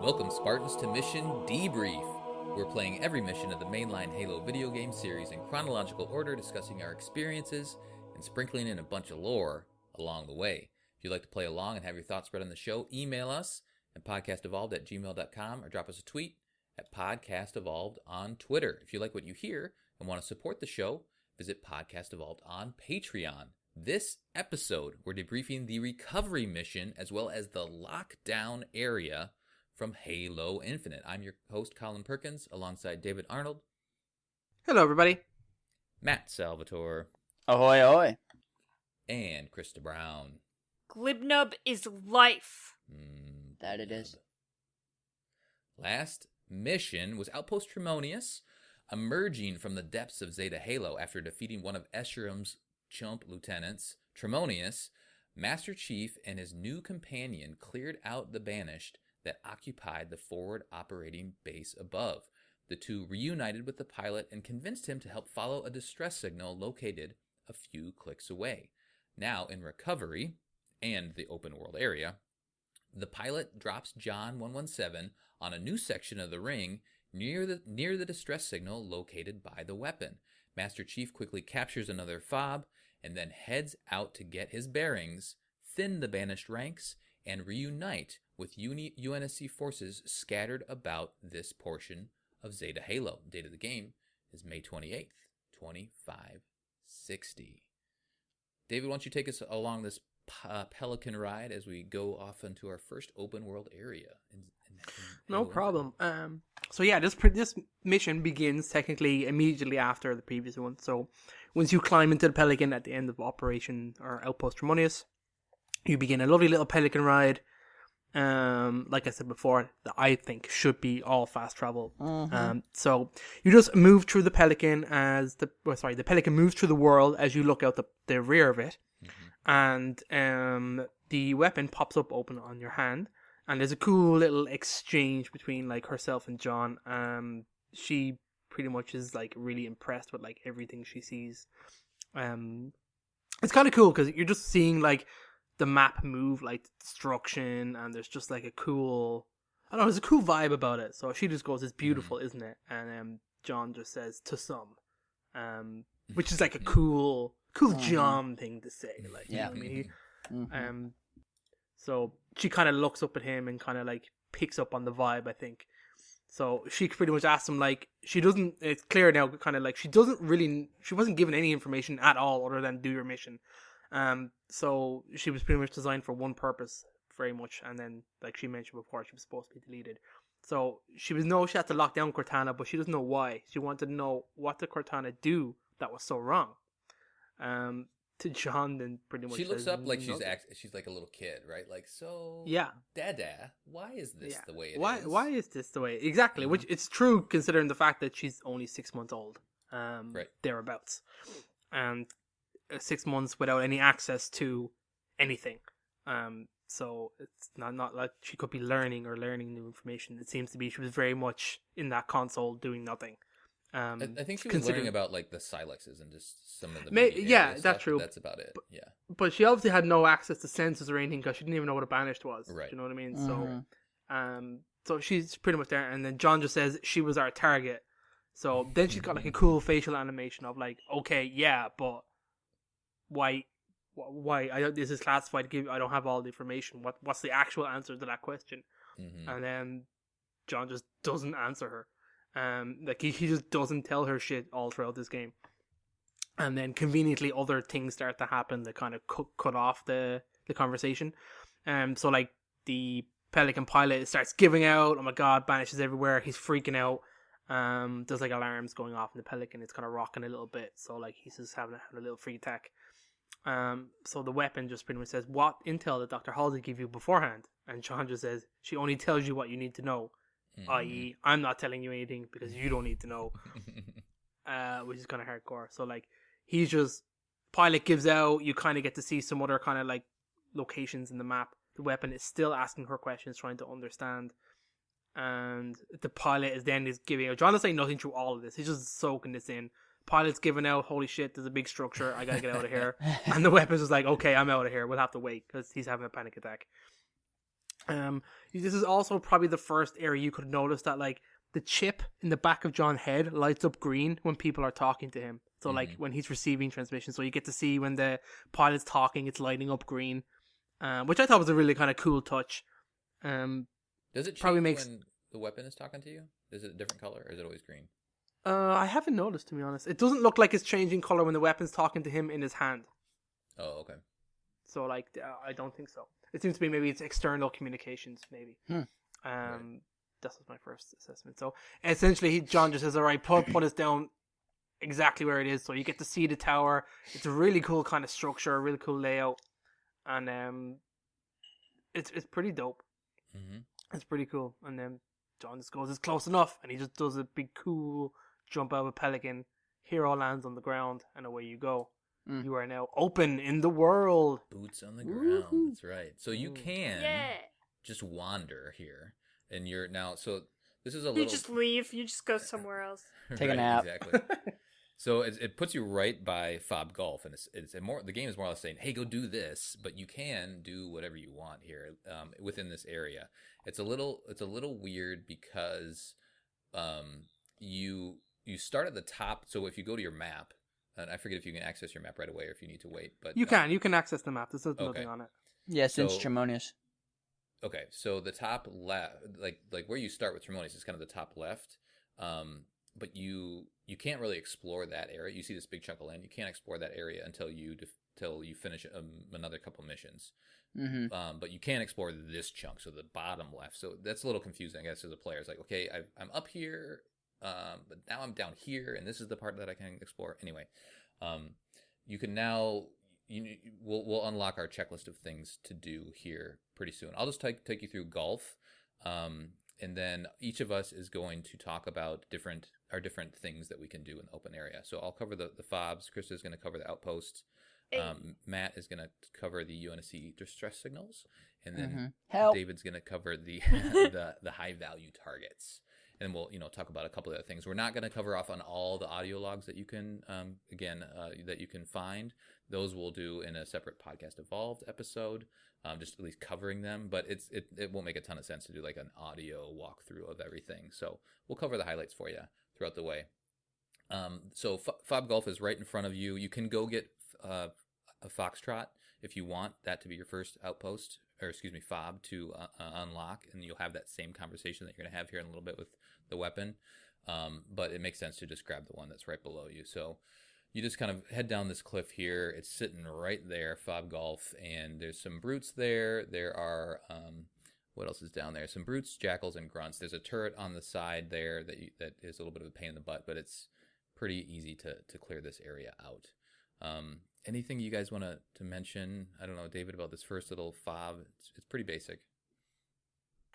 Welcome, Spartans, to Mission Debrief. We're playing every mission of the mainline Halo video game series in chronological order, discussing our experiences and sprinkling in a bunch of lore along the way. If you'd like to play along and have your thoughts read on the show, email us at podcastevolved@gmail.com or drop us a tweet at podcastevolved on Twitter. If you like what you hear and want to support the show, visit Podcast Evolved on Patreon. This episode, we're debriefing the recovery mission as well as the lockdown area from Halo Infinite. I'm your host, Colin Perkins, alongside David Arnold. Hello, everybody. Matt Salvatore. Ahoy, ahoy. And Krista Brown. Glibnub is life. That it is. Last mission was Outpost Tremonius, emerging from the depths of Zeta Halo after defeating one of Escherum's chump lieutenants. Tremonius, Master Chief, and his new companion cleared out the Banished that occupied the forward operating base above. The two reunited with the pilot and convinced him to help follow a distress signal located a few clicks away. Now, in recovery and the open world area, the pilot drops John 117 on a new section of the ring near the distress signal located by the weapon. Master Chief quickly captures another fob and then heads out to get his bearings, thin the Banished ranks, and reunite with UNSC forces scattered about this portion of Zeta Halo. Date of the game is May 28th, 2560. David, why don't you take us along this Pelican ride as we go off into our first open world area? No problem. This mission begins technically immediately after the previous one. So once you climb into the Pelican at the end of Operation or Outpost Tremonius, you begin a lovely little Pelican ride. Like I said before, that I think should be all fast travel. So you just move through the Pelican the Pelican moves through the world as you look out the rear of it, and the weapon pops up open on your hand, and there's a cool little exchange between like herself and John. She pretty much is like really impressed with like everything she sees. It's kind of cool because you're just seeing like the map move, like destruction, and there's just like a cool vibe about it. So she just goes, "It's beautiful, isn't it?" And John just says, "To some," which is like a cool John thing to say. Like, yeah. You know what I mean? So she kind of looks up at him and kind of like picks up on the vibe, I think. So she pretty much asks him, like, it's clear now, kind of like she wasn't given any information at all other than do your mission. So she was pretty much designed for one purpose, very much, and then, like she mentioned before, she was supposed to be deleted. So she had to lock down Cortana, but she doesn't know why. She wanted to know what did Cortana do that was so wrong. To John, then pretty much she looks says, up like "No." she's like a little kid, right? Like, so yeah, Dada, why is this the way it is? Why is this the way? Exactly, which it's true considering the fact that she's only 6 months old, right, thereabouts, and 6 months without any access to anything. So it's not like she could be learning new information. It seems to be she was very much in that console doing nothing. I think she was learning about like the Silexes and just some of the that's stuff, true. That's about it. But she obviously had no access to sensors or anything because she didn't even know what a Banished was. Right. Do you know what I mean? So she's pretty much there. And then John just says she was our target. So then she's got like a cool facial animation of like, okay, yeah, but why? This is classified. I don't have all the information. What's the actual answer to that question? And then John just doesn't answer her. Like he just doesn't tell her shit all throughout this game. And then conveniently other things start to happen that kind of cut off the conversation. So like the Pelican pilot starts giving out. Oh my god, Banished is everywhere. He's freaking out. There's like alarms going off in the Pelican. It's kind of rocking a little bit. So like he's just having a little freak attack. So the weapon just pretty much says, "What intel did Dr. Halsey give you beforehand?" And John just says, "She only tells you what you need to know." I.e., I'm not telling you anything because you don't need to know. Which is kind of hardcore. So like he's just, pilot gives out, you kind of get to see some other kind of like locations in the map. The weapon is still asking her questions, trying to understand, and the pilot is giving out. John is saying nothing through all of this. He's just soaking this in. Pilot's giving out, holy shit, there's a big structure, I gotta get out of here. And the weapon's just like, okay, I'm out of here, we'll have to wait because he's having a panic attack. This is also probably the first area you could notice that like the chip in the back of John's head lights up green when people are talking to him. So like when he's receiving transmission, so you get to see when the pilot's talking, it's lighting up green, which I thought was a really kind of cool touch. Does it change probably makes when the weapon is talking to you? Is it a different color, or is it always green? I haven't noticed, to be honest. It doesn't look like it's changing color when the weapon's talking to him in his hand. Oh, okay. So like I don't think so. It seems to be maybe it's external communications, maybe. Right. That was my first assessment. So essentially, John just says, "All right, put us down exactly where it is." So you get to see the tower. It's a really cool kind of structure, a really cool layout, and it's pretty dope. Mm-hmm. It's pretty cool. And then John just goes, "It's close enough," and he just does a big cool jump out of a pelican. Hero lands on the ground, and away you go. You are now open in the world. Boots on the ground. Woo-hoo. That's right. So you can Yeah. just wander here, and you're now. So this is a You little. just leave. You just go somewhere else. Take a nap. Exactly. So it puts you right by Fob Golf, and it's more. The game is more or less saying, "Hey, go do this," but you can do whatever you want here within this area. It's a little weird because you start at the top. So if you go to your map. And I forget if you can access your map right away or if you need to wait. But you can access the map. There's nothing on it. Yeah, since Tremonius. Okay, so the top left, like where you start with Tremonius is kind of the top left. But you can't really explore that area. You see this big chunk of land. You can't explore that area until you finish another couple missions. Mm-hmm. But you can explore this chunk, so the bottom left. So that's a little confusing, I guess, as a player. It's like, okay, I'm up here. But now I'm down here, and this is the part that I can explore. Anyway, you can now we'll unlock our checklist of things to do here pretty soon. I'll just take you through golf, and then each of us is going to talk about different things that we can do in the open area. So I'll cover the fobs. Krista is going to cover the outposts. Matt is going to cover the UNSC distress signals, and then David's going to cover the the high value targets. And we'll, talk about a couple of other things. We're not going to cover off on all the audio logs that you can, that you can find. Those we'll do in a separate Podcast Evolved episode, just at least covering them. But it won't make a ton of sense to do like an audio walkthrough of everything. So we'll cover the highlights for you throughout the way. So Fob Golf is right in front of you. You can go get a Foxtrot if you want that to be your first outpost, fob to unlock, and you'll have that same conversation that you're going to have here in a little bit with the weapon. But it makes sense to just grab the one that's right below you. So you just kind of head down this cliff here. It's sitting right there, Fob Golf, and there's some brutes there. There are, what else is down there? Some brutes, jackals, and grunts. There's a turret on the side there that is a little bit of a pain in the butt, but it's pretty easy to clear this area out. Anything you guys want to mention? I don't know, David, about this first little fob. It's pretty basic.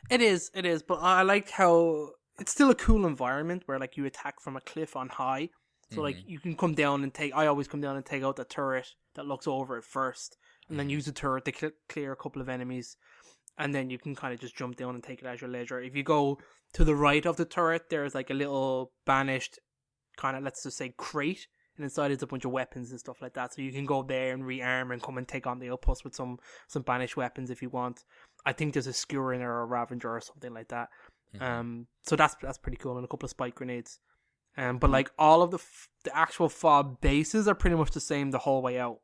It is, but I like how it's still a cool environment where like you attack from a cliff on high. So like you can come down and I always come down and take out the turret that looks over it first, and then use the turret to clear a couple of enemies, and then you can kind of just jump down and take it at your leisure. If you go to the right of the turret, there's like a little banished kind of, let's just say, crate. And inside is a bunch of weapons and stuff like that. So you can go there and rearm and come and take on the outpost with some banished weapons if you want. I think there's a skewering or a Ravager or something like that. So that's pretty cool. And a couple of spike grenades. But like all of the actual fob bases are pretty much the same the whole way out.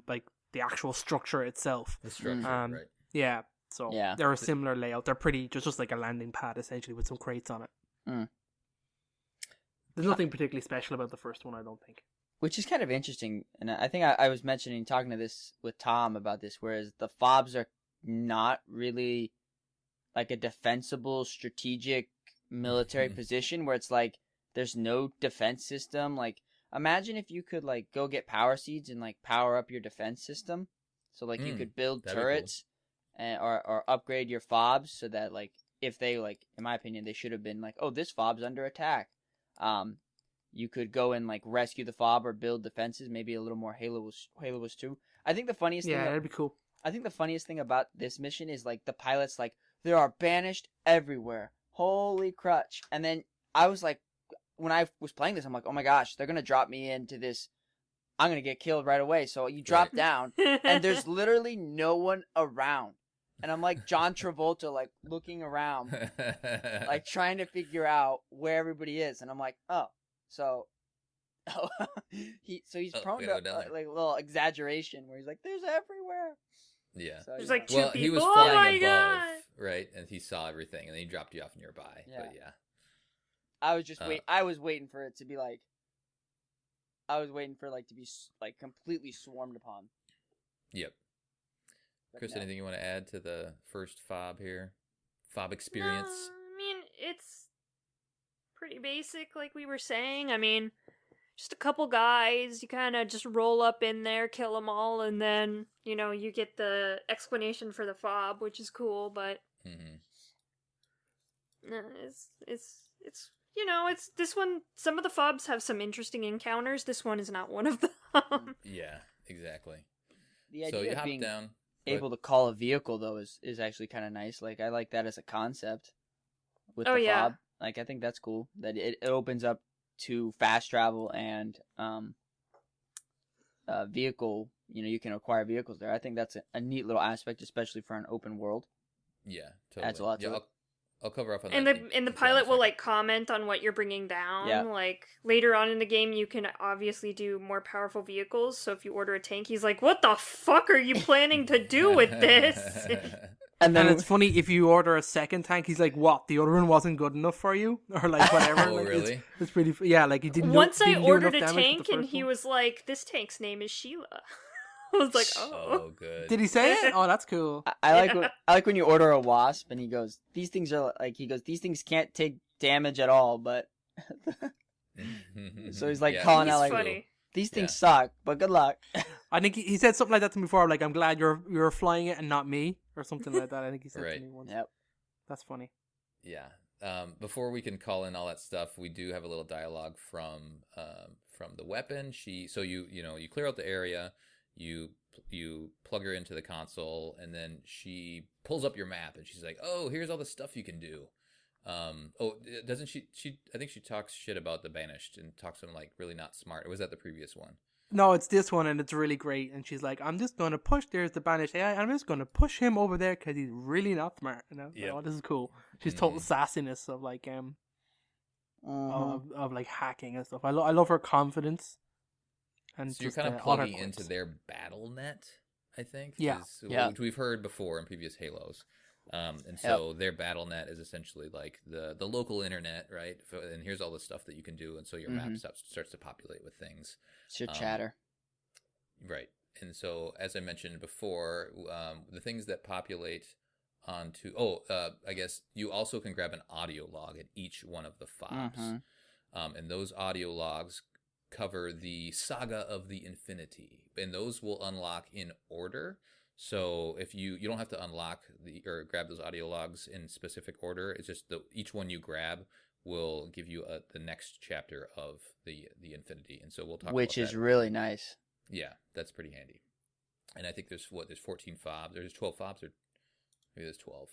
Like the actual structure itself. The structure, right. Yeah. So they're a similar layout. They're pretty just like a landing pad essentially with some crates on it. There's nothing particularly special about the first one, I don't think. Which is kind of interesting, and I think I was talking to this with Tom about this, whereas the fobs are not really like a defensible, strategic military position where it's like there's no defense system. Like, imagine if you could like go get power seeds and like power up your defense system. So like you could build turrets or upgrade your fobs so that like if they like, in my opinion, they should have been like, oh, this fob's under attack. You could go and like rescue the fob or build defenses, maybe a little more Halo was too. I think the funniest thing that'd be cool. I think the funniest thing about this mission is like the pilot's like, there are banished everywhere. Holy crutch. And then I was like, when I was playing this, I'm like, oh my gosh, they're gonna drop me into this, I'm gonna get killed right away. So you drop down and there's literally no one around. and I'm like John Travolta, like looking around, like trying to figure out where everybody is, and I'm like, oh, so he's prone to like a little exaggeration where he's like, there's everywhere. Yeah. So, There's like two people. He was Oh flying my above, God. right? And he saw everything, and then he dropped you off nearby. Yeah. But yeah. I was just I was waiting for it to be like. I was waiting for like to be like completely swarmed upon. Yep. But Chris, no. anything you want to add to the first fob here? Fob experience? No, I mean, it's pretty basic, like we were saying. I mean, just a couple guys. You kind of just roll up in there, kill them all, and then, you know, you get the explanation for the fob, which is cool, but... No, it's you know, it's this one. Some of the fobs have some interesting encounters. This one is not one of them. Yeah, exactly. The idea So you of hop being down. able to call a vehicle though is actually kind of nice. Like I like that as a concept with Oh, the yeah. fob. Like I think that's cool. That it opens up to fast travel and vehicle. You know, you can acquire vehicles there. I think that's a neat little aspect, especially for an open world. Yeah, totally. Adds a lot to it. I'll cover up on And that. the pilot will like comment on what you're bringing down. Yeah. Like later on in the game, you can obviously do more powerful vehicles. So if you order a tank, he's like, "What the fuck are you planning to do with this?" And then And it's funny, if you order a second tank, he's like, "What? The other one wasn't good enough for you?" Or like whatever. Oh, Like, really? It's pretty. Yeah, like he didn't. Once I didn't do ordered enough a damage with tank, the and first he one. was like, "This tank's name is Sheila." I was like, "Oh." Oh, good. Did he say it? Oh, that's cool. I like when you order a wasp and he goes, these things are like these things can't take damage at all, but so he's like Yeah, calling He's out like funny. these things suck, but good luck. I think he said something like that to me before. Like, I'm glad you're flying it and not me, or something like that. I think he said Right. to me once. Yep. That's funny. Yeah. Before we can call in all that stuff, we do have a little dialogue from the weapon. So you clear out the area, you plug her into the console, and then she pulls up your map, and she's like, "Oh, here's all the stuff you can do." Doesn't she? I think she talks shit about the Banished and talks to them like really not smart. Or was that the previous one? No, it's this one, and it's really great. And she's like, "I'm just going to push. There's the banished AI. I'm just going to push him over there because he's really not smart." And I was like, "Oh, this is cool." She's total sassiness of like of like hacking and stuff. I love her confidence. And So you're just, kind of all her plugging into quips. their battle net, I think. Yeah. Which we've heard before in previous Halos. And so their battle net is essentially like the local internet, right? And here's all the stuff that you can do, and so your map starts to populate with things. It's your chatter. Right. And so, as I mentioned before, the things that populate onto... I guess you also can grab an audio log at each one of the fobs. And those audio logs cover the Saga of the Infinity. And those will unlock in order. So if you don't have to unlock or grab those audio logs in specific order. It's just each one you grab will give you the next chapter of the Infinity. And so we'll talk Which about is that. really nice. Yeah, that's pretty handy. And I think there's 14 fobs. There's 12 fobs, or maybe there's 12.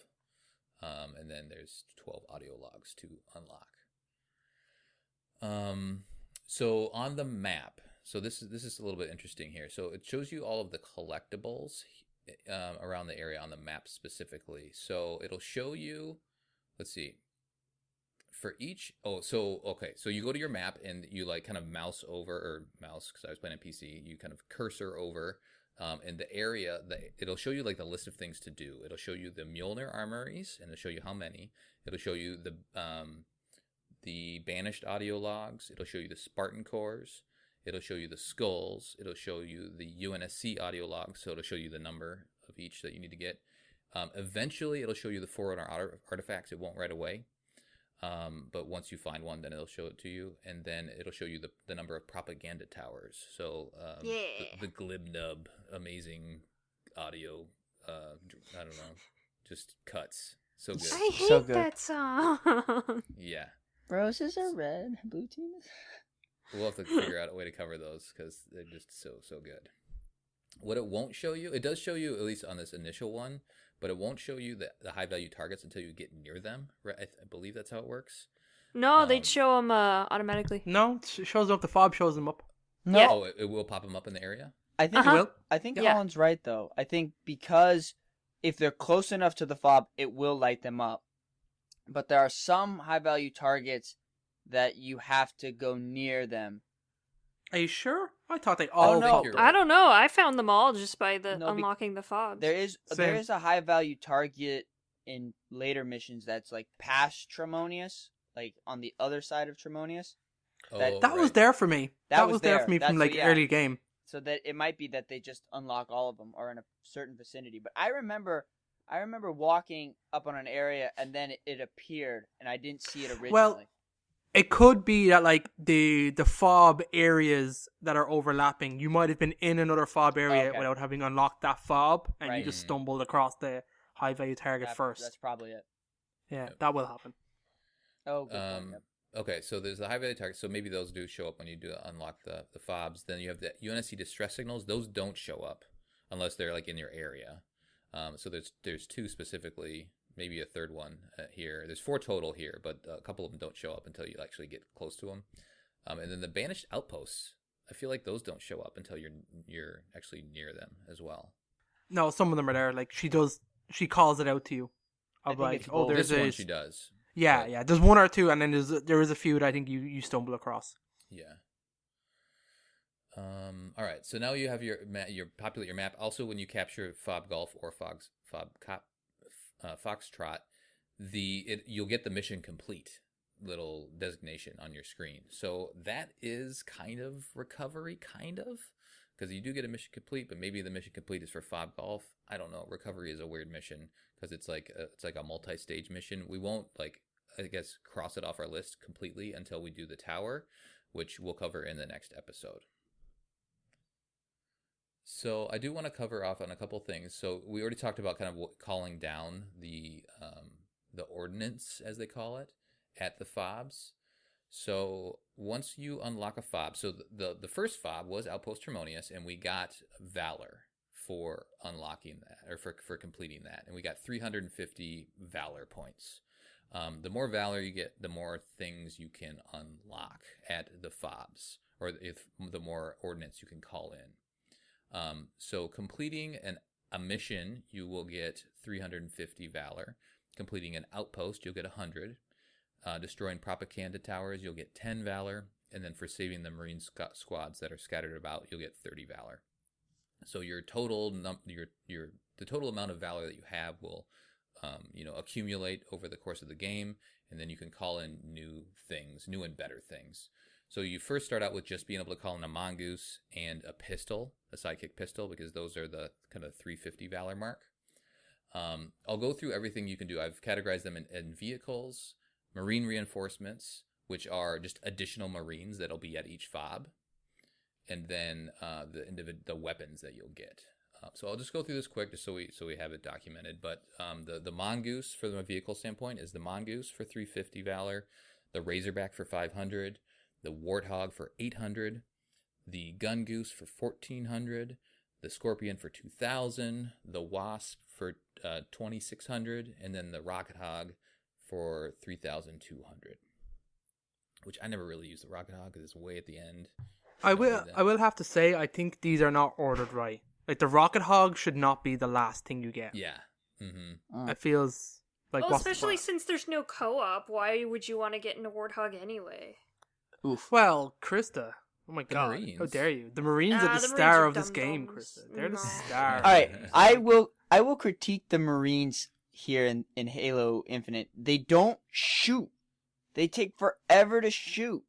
And then there's 12 audio logs to unlock. So on the map, so this is a little bit interesting here. So it shows you all of the collectibles around the area on the map specifically. So it'll show you, let's see, for each, so you go to your map and you like kind of mouse because I was playing on PC, you kind of cursor over in the area, it'll show you like the list of things to do. It'll show you the Mjolnir armories, and it'll show you how many. It'll show you the Banished audio logs. It'll show you the Spartan cores. It'll show you the skulls. It'll show you the UNSC audio logs, so it'll show you the number of each that you need to get. Eventually, it'll show you the Forerunner artifacts. It won't right away. But once you find one, then it'll show it to you. And then it'll show you the number of propaganda towers. So the Glibnub, amazing audio, I don't know, just cuts. So good. I hate So good. that song. Yeah. Roses are red, blue team is... We'll have to figure out a way to cover those because they're just so good. What it won't show you, it does show you, at least on this initial one, but it won't show you the high value targets until you get near them. Right? I believe that's how it works. No, they'd show them automatically. No, it shows up. The fob shows them up. No, Yeah. Oh, it will pop them up in the area? I think It will. I think Yeah. Colin's right though. I think because if they're close enough to the fob, it will light them up. But there are some high value targets that you have to go near them. Are you sure? I thought they Oh, all no. popped You're up. I don't know. I found them all just by the No, unlocking the fobs. There is Same. a high value target in later missions that's like past Tremonius, like on the other side of Tremonius. Oh, That was right. there for me. That was was there there. for me from That's- like yeah. early game. So that it might be that they just unlock all of them or in a certain vicinity. But I remember walking up on an area and then it appeared and I didn't see it originally. Well, it could be that like the fob areas that are overlapping, you might have been in another fob area Okay. without having unlocked that fob, and you Right. just stumbled across the high value target first. That's probably it. Yeah, that will happen. Oh, good point. Yep. Okay, so there's the high value target. So maybe those do show up when you do unlock the fobs. Then you have the UNSC distress signals. Those don't show up unless they're like in your area. So there's two specifically, maybe a third one here. There's 4 total here, but a couple of them don't show up until you actually get close to them. And then the banished outposts, I feel like those don't show up until you're actually near them as well. No, some of them are there. Like she calls it out to you. I Of think like, it's oh, both. there's This one a she does. yeah, but- yeah. There's 1 or 2, and then there is a few that I think you stumble across. Yeah. All right. So now you have your populate your map. Also, when you capture Fob Golf or Foxtrot, you'll get the mission complete little designation on your screen. So that is kind of recovery, because you do get a mission complete, but maybe the mission complete is for Fob Golf. I don't know. Recovery is a weird mission because it's like a multi-stage mission. We won't cross it off our list completely until we do the tower, which we'll cover in the next episode. So I do want to cover off on a couple things. So we already talked about kind of calling down the ordnance, as they call it, at the fobs. So once you unlock a fob, so the first fob was Outpost Tremonius, and we got Valor for unlocking that, or for completing that, and we got 350 Valor points. The more Valor you get, the more things you can unlock at the fobs, or the more ordnance you can call in. So completing a mission, you will get 350 Valor. Completing an outpost, you'll get 100. Destroying propaganda towers, you'll get 10 Valor. And then for saving the Marine squads that are scattered about, you'll get 30 Valor. So your total the total amount of Valor that you have will accumulate over the course of the game, and then you can call in new and better things. So you first start out with just being able to call in a mongoose and a pistol, a sidekick pistol, because those are the kind of 350 Valor mark. I'll go through everything you can do. I've categorized them in vehicles, marine reinforcements, which are just additional marines that'll be at each fob, and then the weapons that you'll get. So I'll just go through this quick, just so we have it documented. But the mongoose, from a vehicle standpoint, is the mongoose for 350 Valor, the razorback for 500, the warthog for 800, the gun goose for 1400, the scorpion for 2000, the wasp for 2600, and then the rocket hog for 3200. Which I never really use the rocket hog because it's way at the end. I will have to say I think these are not ordered right. Like the rocket hog should not be the last thing you get. Yeah. Mm-hmm. It feels like Well, what's the especially point? since there's no co-op, why would you want to get into Warthog anyway? Oof. Well, Krista. Oh my The god! Marines. How dare you? The Marines are the the Marines star are of this game, dum-dums. Krista. They're the No. star. All right, I will critique the Marines here in Halo Infinite. They don't shoot. They take forever to shoot.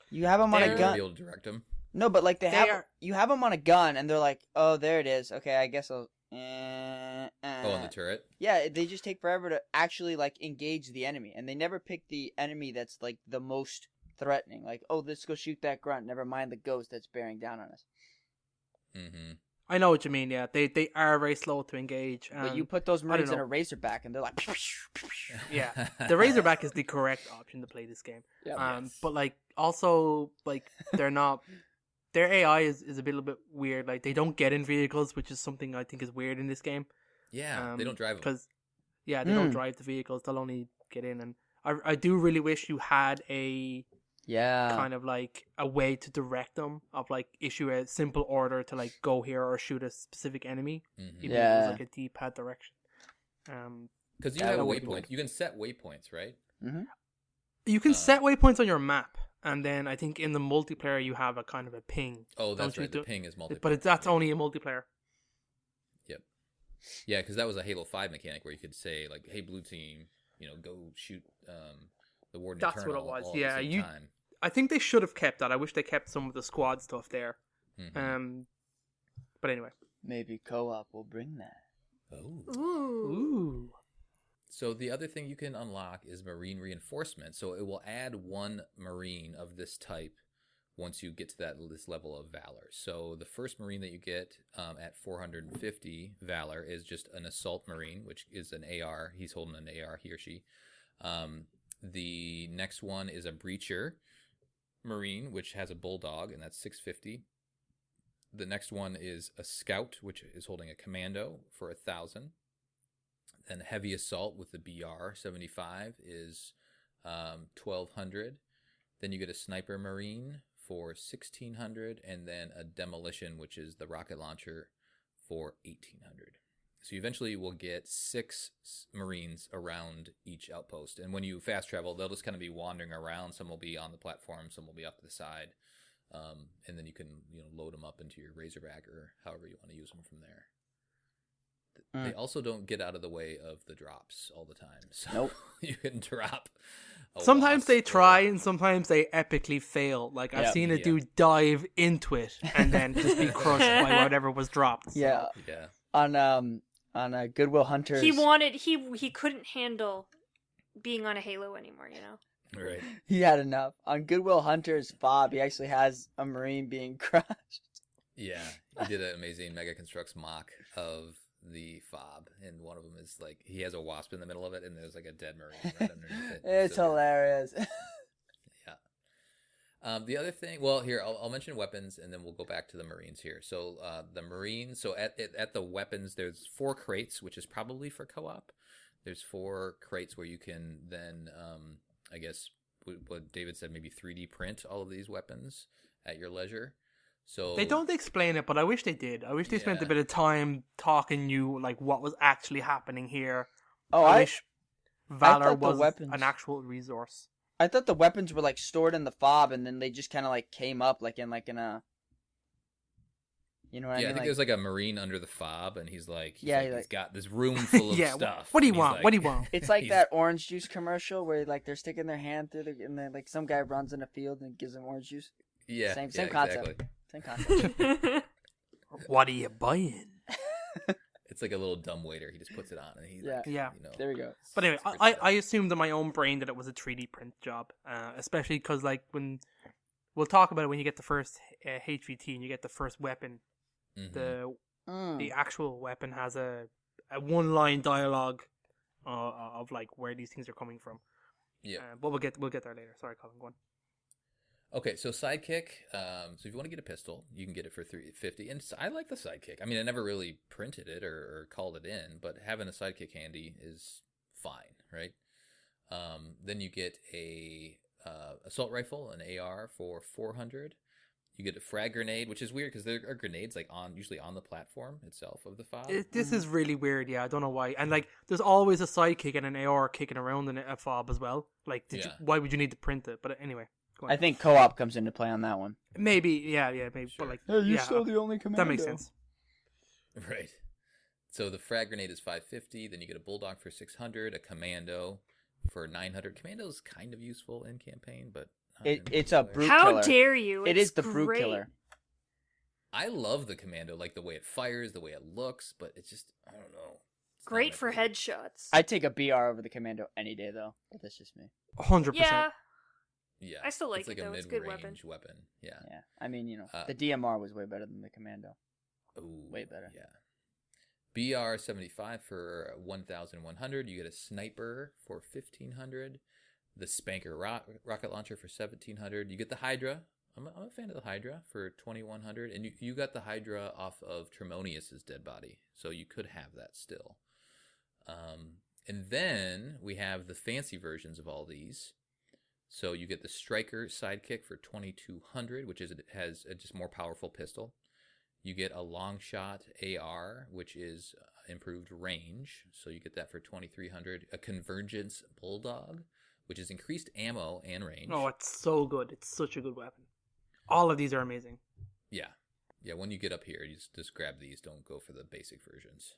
You have them on They're- a Be gun. able to direct them. No, but like are- you have them on a gun, and they're like, "Oh, there it is. Okay, I guess I'll." On the turret. Yeah, they just take forever to actually like engage the enemy, and they never pick the enemy that's like the most threatening. Like, oh, let's go shoot that grunt. Never mind the ghost that's bearing down on us. Mm-hmm. I know what you mean. Yeah, they are very slow to engage. But you put those Marines in know. a Razorback, and they're like, yeah, the Razorback is the correct option to play this game. Yes. But like also like they're not. Their AI is a little bit weird. Like they don't get in vehicles, which is something I think is weird in this game. Yeah, they don't drive them. Because they don't drive the vehicles. They'll only get in. And I do really wish you had a Yeah. kind of like a way to direct them, of like issue a simple order to like go here or shoot a specific enemy, Mhm. even if it was Yeah. like a D-pad direction. Because you That have would be waypoints. You can set waypoints, right? Mm-hmm. You can set waypoints on your map, and then I think in the multiplayer you have a kind of a ping. Oh, that's Don't you right. The do- ping is multiplayer. But that's only a multiplayer. Yep. Yeah, because that was a Halo 5 mechanic where you could say, like, hey, blue team, go shoot the Warden That's what Eternal it was. all Yeah, at the same time. I think they should have kept that. I wish they kept some of the squad stuff there. Mhm. But anyway. Maybe co-op will bring that. Oh. Ooh. Ooh. So the other thing you can unlock is Marine Reinforcement. So it will add one Marine of this type once you get to this level of Valor. So the first Marine that you get at 450 Valor is just an Assault Marine, which is an AR. He's holding an AR, he or she. The next one is a Breacher Marine, which has a Bulldog, and that's 650. The next one is a Scout, which is holding a Commando for 1,000. Then Heavy Assault with the BR 75 is 1,200. Then you get a Sniper Marine for 1,600, and then a Demolition, which is the rocket launcher, for 1,800. So you eventually will get 6 Marines around each outpost. And when you fast travel, they'll just kind of be wandering around. Some will be on the platform, some will be off to the side. And then you can load them up into your Razorback or however you want to use them from there. They also don't get out of the way of the drops all the time. So Nope. you can drop a Sometimes wasp they or- try and sometimes they epically fail. Like I've Yeah. seen a Yeah. dude dive into it and then just be crushed by whatever was dropped. So. Yeah. Yeah. On Goodwill Hunters. He couldn't handle being on a Halo anymore, Right. He had enough. On Goodwill Hunters fob, he actually has a Marine being crushed. Yeah. He did an amazing Mega Constructs mock of the fob, and one of them is like he has a wasp in the middle of it, and there's like a dead Marine right underneath it. It's So- hilarious. Yeah. The other thing, well, here I'll mention weapons, and then we'll go back to the Marines here. So the Marines, so at the weapons, there's 4 crates, which is probably for co-op. There's 4 crates where you can then, I guess, what David said, maybe 3D print all of these weapons at your leisure. So They don't explain it, but I wish they did. I wish they spent a Yeah. bit of time talking you like what was actually happening here. Oh, I I wish Valor thought the was weapons- an actual resource. thought the weapons were like stored in the fob, and then they just kind of like came up like in a. You know what I yeah, mean? I think Like, there's like a Marine under the fob, and he's like, Yeah, he's like- got this room full of Yeah, stuff. what do you and he's want? like- What do you want? it's like he's- that orange juice commercial where like they're sticking their hand through and then like some guy runs in a field and gives them orange juice. Yeah, Same yeah, concept. exactly. Same concept. know. What are you buying? It's like a little dumb waiter. He just puts it on, and he's Yeah. like, Yeah. There we go. But anyway, secrets I it up. assumed in my own brain that it was a 3D print job, especially because like when we'll talk about it when you get the first HVT and you get the first weapon, Mhm. the actual weapon has a 1-line dialogue of like where these things are coming from. Yeah. But we'll get there later. Sorry, Colin. Go on. Okay, so sidekick. So if you want to get a pistol, you can get it for $350. And I like the sidekick. I mean, I never really printed it or called it in, but having a sidekick handy is fine, right? Then you get a assault rifle, an AR for $400. You get a frag grenade, which is weird because there are grenades like usually on the platform itself of the fob. This is really weird. Yeah, I don't know why. And like, there's always a sidekick and an AR kicking around in a fob as well. Like, Yeah. why would you need to print it? But anyway, go on. I think co-op comes into play on that one. Maybe, yeah, maybe. Sure. But like, Hey, you're yeah, still the only commando. that makes sense. Right. So the frag grenade is $550. Then you get a bulldog for $600, a commando for $900. Commando's kind of useful in campaign, but not in It's a multiplayer. brute How killer. dare you? It It's is the brute great. killer. I love the commando, like the way it fires, the way it looks, but it's just I don't know. It's not Great my for thing. headshots. I'd take a BR over the commando any day though, but that's just me. 100%. Yeah, Yeah, I still like it's it, like though. a It's a good mid-range weapon. Yeah. Yeah, I mean, Uh, the DMR was way better than the commando. Ooh, Way better. Yeah. BR 75 for 1,100. You get a sniper for 1,500. The Spanker rocket launcher for 1,700. You get the Hydra. I'm a fan of the Hydra for 2,100. And you got the Hydra off of Tremonius's dead body, so you could have that still. And then we have the fancy versions of all these. So you get the striker sidekick for 2,200, which has a just more powerful pistol. You get a long shot AR, which is improved range. So you get that for 2,300. A convergence bulldog, which is increased ammo and range. Oh, it's so good. It's such a good weapon. All of these are amazing. Yeah. Yeah, when you get up here, you just grab these. Don't go for the basic versions.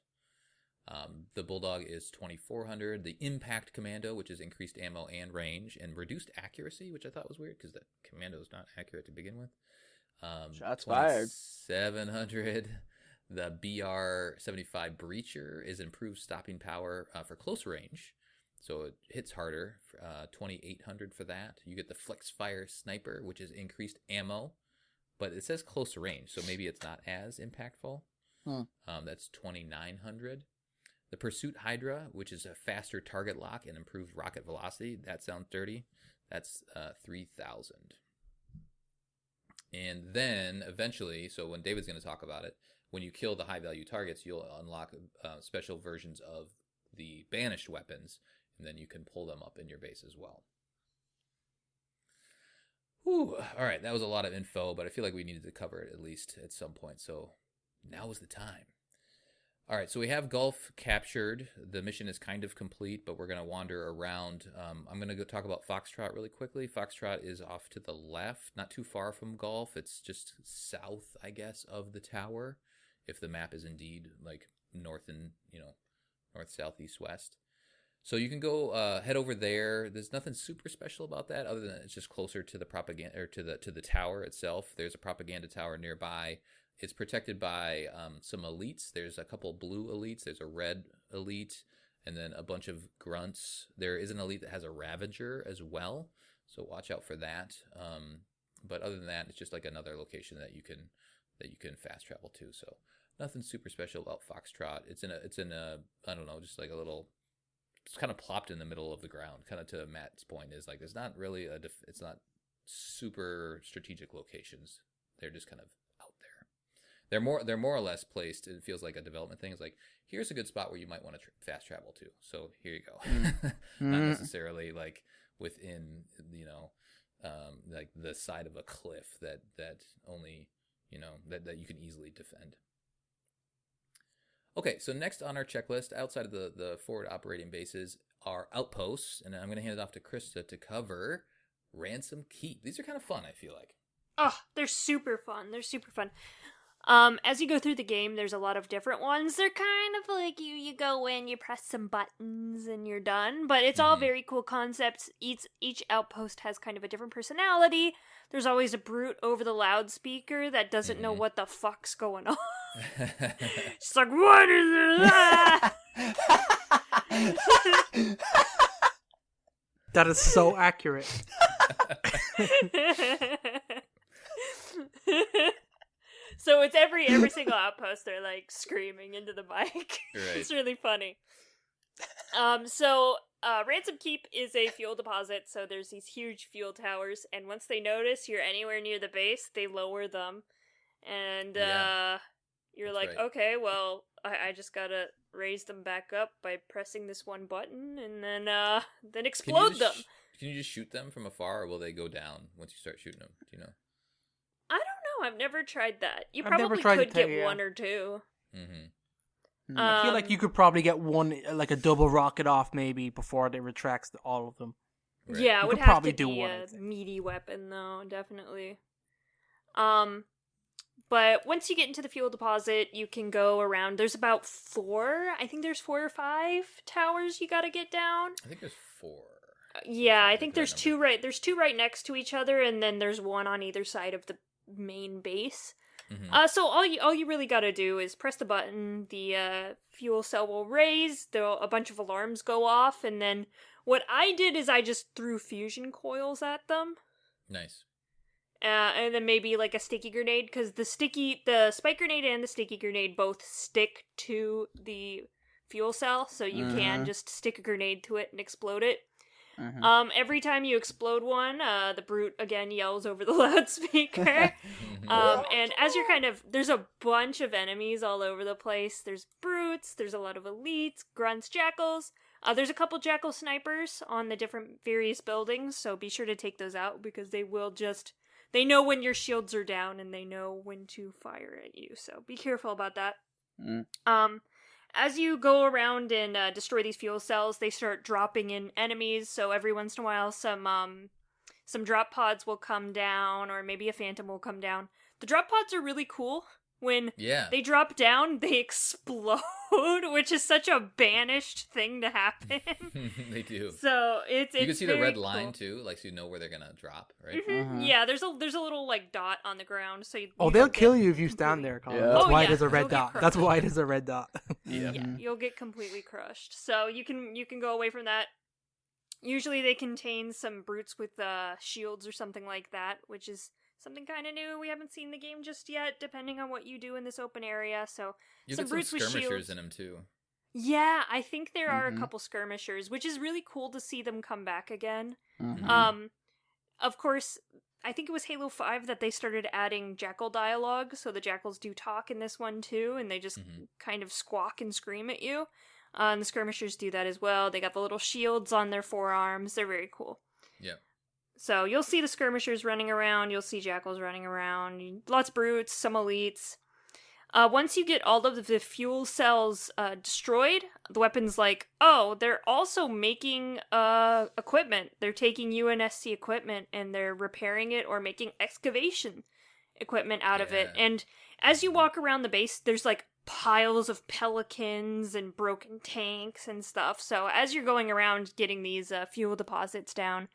The Bulldog is 2,400. The Impact Commando, which is increased ammo and range, and reduced accuracy, which I thought was weird because the Commando is not accurate to begin with. Shots fired. 700. The BR-75 Breacher is improved stopping power for close range, so it hits harder. 2,800 for that. You get the Flex Fire Sniper, which is increased ammo, but it says close range, so maybe it's not as impactful. That's 2,900. The Pursuit Hydra, which is a faster target lock and improved rocket velocity. That sounds dirty. That's 3,000. And then eventually, so when David's going to talk about it, when you kill the high value targets, you'll unlock special versions of the banished weapons, and then you can pull them up in your base as well. Whew. All right, that was a lot of info, but I feel like we needed to cover it at least at some point, so now is the time. All right, so we have Gulf captured. The mission is kind of complete, but we're going to wander around. I'm going to go talk about Foxtrot really quickly. Foxtrot is off to the left, not too far from Gulf. It's just south, I guess, of the tower, if the map is indeed like north and, north, south, east, west. So you can go head over there. There's nothing super special about that other than it's just closer to the propaganda or to the tower itself. There's a propaganda tower nearby. It's protected by some elites. There's a couple blue elites. There's a red elite, and then a bunch of grunts. There is an elite that has a Ravager as well, so watch out for that. But other than that, it's just like another location that you can fast travel to. So nothing super special about Foxtrot. It's in a I don't know, just like a little. It's kind of plopped in the middle of the ground. Kind of to Matt's point is like there's not really it's not super strategic locations. They're just kind of out there. They're more or less placed. It feels like a development thing. It's like here's a good spot where you might want to fast travel to. So here you go. Not necessarily like within like the side of a cliff that only that you can easily defend. Okay, so next on our checklist, outside of the forward operating bases, are outposts, and I'm going to hand it off to Krista to cover Ransom Keep. These are kind of fun, I feel like. Oh, they're super fun. As you go through the game, there's a lot of different ones. They're kind of like you go in, you press some buttons, and you're done. But it's all very cool concepts. Each outpost has kind of a different personality. There's always a brute over the loudspeaker that doesn't know what the fuck's going on. She's like, what is it? That is so accurate. So it's every single outpost they're like screaming into the mic. Right. It's really funny. So Ransom Keep is a fuel deposit, so there's these huge fuel towers, and once they notice you're anywhere near the base, they lower them. And you're That's like, right. okay, well, I just gotta raise them back up by pressing this one button, and then explode them. Can you just shoot them from afar, or will they go down once you start shooting them? Do you know? I don't know. I've never tried that. You I've never probably tried could it get too, yeah. one or two. Mm-hmm. I feel like you could probably get one, like a double rocket off maybe before they retracts all of them. Right. Yeah, it You would could have probably to do be one, a I think. meaty weapon, though, definitely. But once you get into the fuel deposit, you can go around. There's about 4. I think there's 4 or 5 towers you gotta get down. I think there's 4. Yeah, I think Good there's number. 2 There's 2 right next to each other, and then there's one on either side of the main base. Mm-hmm. So all you really gotta do is press the button. The fuel cell will raise. A bunch of alarms go off, and then what I did is I just threw fusion coils at them. Nice. And then maybe like a sticky grenade, because the spike grenade and the sticky grenade both stick to the fuel cell, so you can just stick a grenade to it and explode it. Every time you explode one, the brute again yells over the loudspeaker. And as you're there's a bunch of enemies all over the place. There's brutes, there's a lot of elites, grunts, jackals. There's a couple jackal snipers on the different various buildings, so be sure to take those out because they will just... They know when your shields are down and they know when to fire at you, so be careful about that. As you go around and destroy these fuel cells, they start dropping in enemies, so every once in a while some drop pods will come down, or maybe a phantom will come down. The drop pods are really cool. When they drop down, they explode, which is such a banished thing to happen. They do. So you can see the red line too, like so you know where they're gonna drop, right? Mm-hmm. Yeah, there's a little like dot on the ground, so they'll kill you if you stand there, Colin. That's why there's a red dot. That's why there's a red dot. Yeah, you'll get completely crushed. So you can go away from that. Usually they contain some brutes with shields or something like that, which is something kind of new. We haven't seen the game just yet, depending on what you do in this open area. So you some get brutes some with skirmishers shields in them too. Yeah, I think there are a couple skirmishers, which is really cool to see them come back again. Of course, I think it was Halo 5 that they started adding jackal dialogue, so the jackals do talk in this one too, and they just kind of squawk and scream at you. And the skirmishers do that as well. They got the little shields on their forearms. They're very cool. Yeah. So you'll see the skirmishers running around, you'll see jackals running around, lots of brutes, some elites. Once you get all of the fuel cells destroyed, the weapon's like, oh, they're also making equipment. They're taking UNSC equipment and they're repairing it or making excavation equipment out of it. And as you walk around the base, there's like piles of pelicans and broken tanks and stuff. So as you're going around getting these fuel deposits down,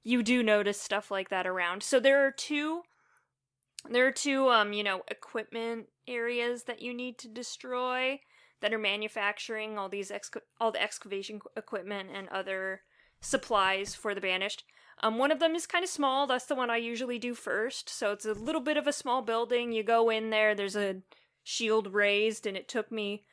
you do notice stuff like that around. So there are two equipment areas that you need to destroy that are manufacturing all the excavation equipment and other supplies for the Banished. One of them is kind of small. That's the one I usually do first. So it's a little bit of a small building. You go in there. There's a shield raised, and it took me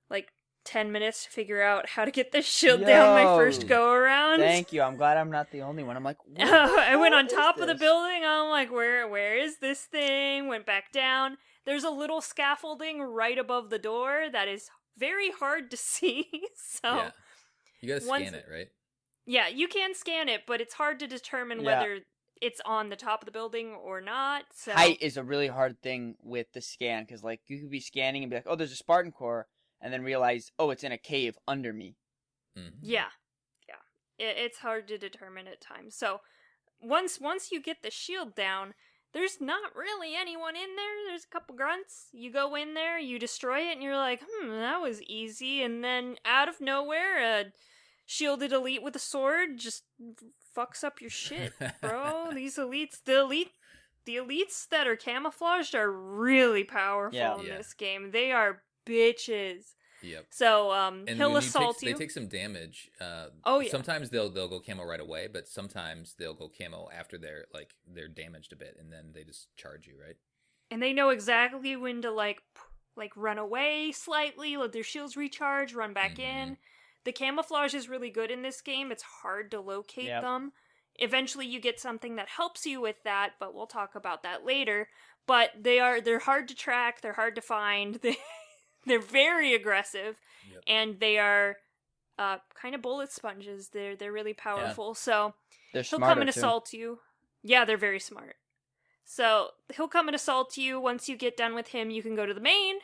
like 10 minutes to figure out how to get this shield down my first go around. Thank you. I'm glad I'm not the only one. I'm like, I went on top of the building. I'm like, where is this thing? Went back down. There's a little scaffolding right above the door that is very hard to see. So you gotta scan it, right? Yeah, you can scan it, but it's hard to determine whether it's on the top of the building or not. So height is a really hard thing with the scan, because like you could be scanning and be like, oh, there's a Spartan core, and then realize, oh, it's in a cave under me. Yeah. It's hard to determine at times. So once you get the shield down, there's not really anyone in there. There's a couple grunts. You go in there, you destroy it, and you're like, that was easy. And then out of nowhere, a shielded elite with a sword just fucks up your shit, bro. These elites, the elites that are camouflaged are really powerful in this game. They are bitches. Yep. So he'll assault you. They take some damage. Oh yeah. Sometimes they'll go camo right away, but sometimes they'll go camo after they're damaged a bit, and then they just charge you, right? And they know exactly when to like run away slightly, let their shields recharge, run back in. The camouflage is really good in this game. It's hard to locate them. Eventually you get something that helps you with that, but we'll talk about that later. But they're hard to track, they're hard to find. They're very aggressive, and they are kind of bullet sponges. They're really powerful. So he'll come and assault you. Yeah, they're very smart. So he'll come and assault you. Once you get done with him, you can go to the main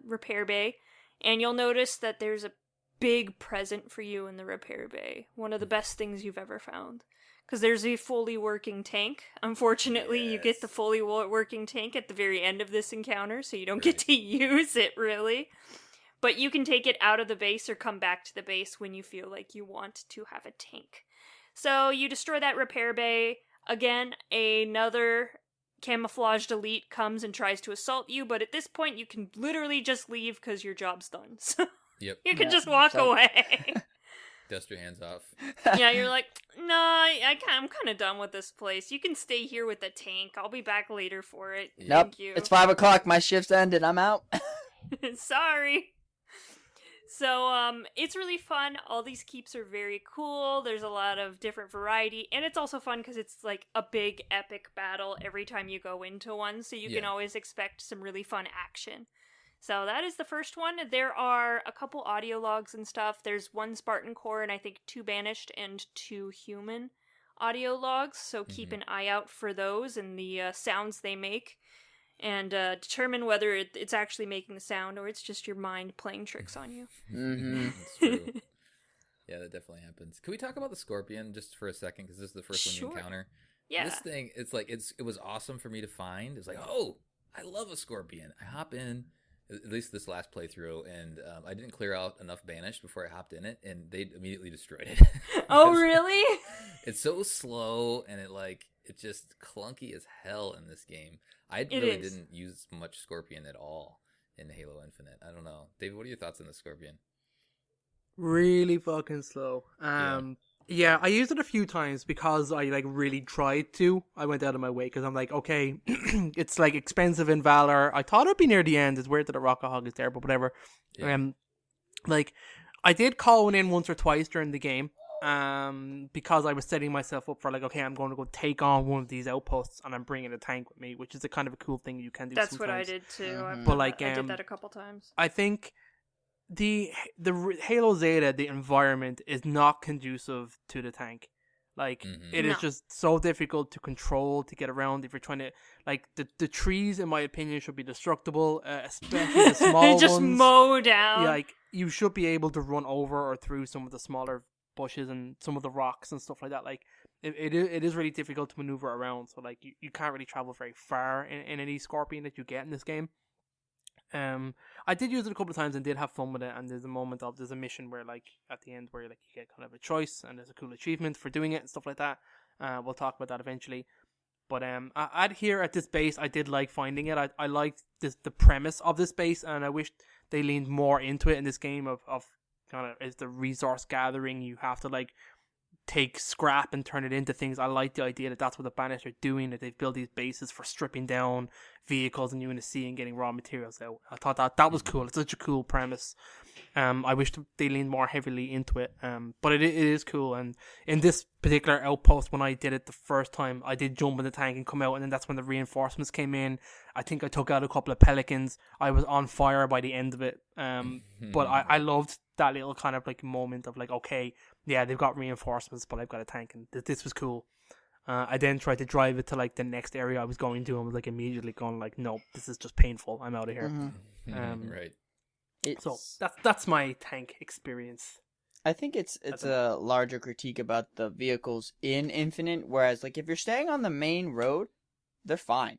repair bay, and you'll notice that there's a big present for you in the repair bay. One of the best things you've ever found. Because there's a fully working tank. Unfortunately, you get the fully working tank at the very end of this encounter, so you don't get to use it, really. But you can take it out of the base or come back to the base when you feel like you want to have a tank. So you destroy that repair bay. Again, another camouflaged elite comes and tries to assault you, but at this point you can literally just leave because your job's done. So you can just walk away. Dust your hands off. Yeah, you're like, no, I'm kind of done with this place. You can stay here with the tank. I'll be back later for it. Nope. Thank you. It's 5 o'clock. My shift's ended. I'm out. Sorry. So, it's really fun. All these keeps are very cool. There's a lot of different variety. And it's also fun because it's like a big epic battle every time you go into one. So you can always expect some really fun action. So that is the first one. There are a couple audio logs and stuff. There's 1 Spartan core and I think 2 banished and 2 human audio logs. So keep an eye out for those and the sounds they make, and determine whether it's actually making the sound or it's just your mind playing tricks on you. That's true. Yeah, that definitely happens. Can we talk about the scorpion just for a second? Because this is the first one you encounter. Yeah. This thing, it's like it was awesome for me to find. It's like, oh, I love a scorpion. I hop in, at least this last playthrough, and I didn't clear out enough banished before I hopped in it, and they immediately destroyed it. Oh, really? It's so slow, and it's just clunky as hell in this game. I really didn't use much scorpion at all in Halo Infinite. I don't know. David, what are your thoughts on the scorpion? Really fucking slow. Yeah, I used it a few times because I really tried to. I went out of my way because I'm like, okay, it's like expensive in Valor. I thought it'd be near the end. It's weird that a rocket hog is there, but whatever. Yeah. I did call one in once or twice during the game. Because I was setting myself up for okay, I'm going to go take on one of these outposts and I'm bringing a tank with me, which is a kind of a cool thing you can do. That's sometimes. what I did too. But I did that a couple times. I think the Halo Zeta, the environment is not conducive to the tank. It is just so difficult to control, to get around. If you're trying to the trees, in my opinion, should be destructible, especially the small just ones. mow down. Yeah, you should be able to run over or through some of the smaller bushes and some of the rocks and stuff like that. It is really difficult to maneuver around. So you can't really travel very far in any scorpion that you get in this game. I did use it a couple of times and did have fun with it, and there's a mission where at the end where you get kind of a choice and there's a cool achievement for doing it and stuff like that. We'll talk about that eventually. But here at this base, I did like finding it. I liked the premise of this base, and I wish they leaned more into it in this game of kind of is the resource gathering. You have to take scrap and turn it into things. I like the idea that that's what the Banished are doing, that they've built these bases for stripping down vehicles and UNSC and getting raw materials out. I thought that was cool. It's such a cool premise. I wish they leaned more heavily into it. But it is cool. And in this particular outpost, when I did it the first time, I did jump in the tank and come out, and then that's when the reinforcements came in. I think I took out a couple of pelicans. I was on fire by the end of it. But I loved that little kind of moment of okay, yeah, they've got reinforcements, but I've got a tank, and this was cool. I then tried to drive it to the next area I was going to, and was immediately going no, this is just painful. I'm out of here. Right. So that's my tank experience. I think it's a larger critique about the vehicles in Infinite, whereas if you're staying on the main road, they're fine.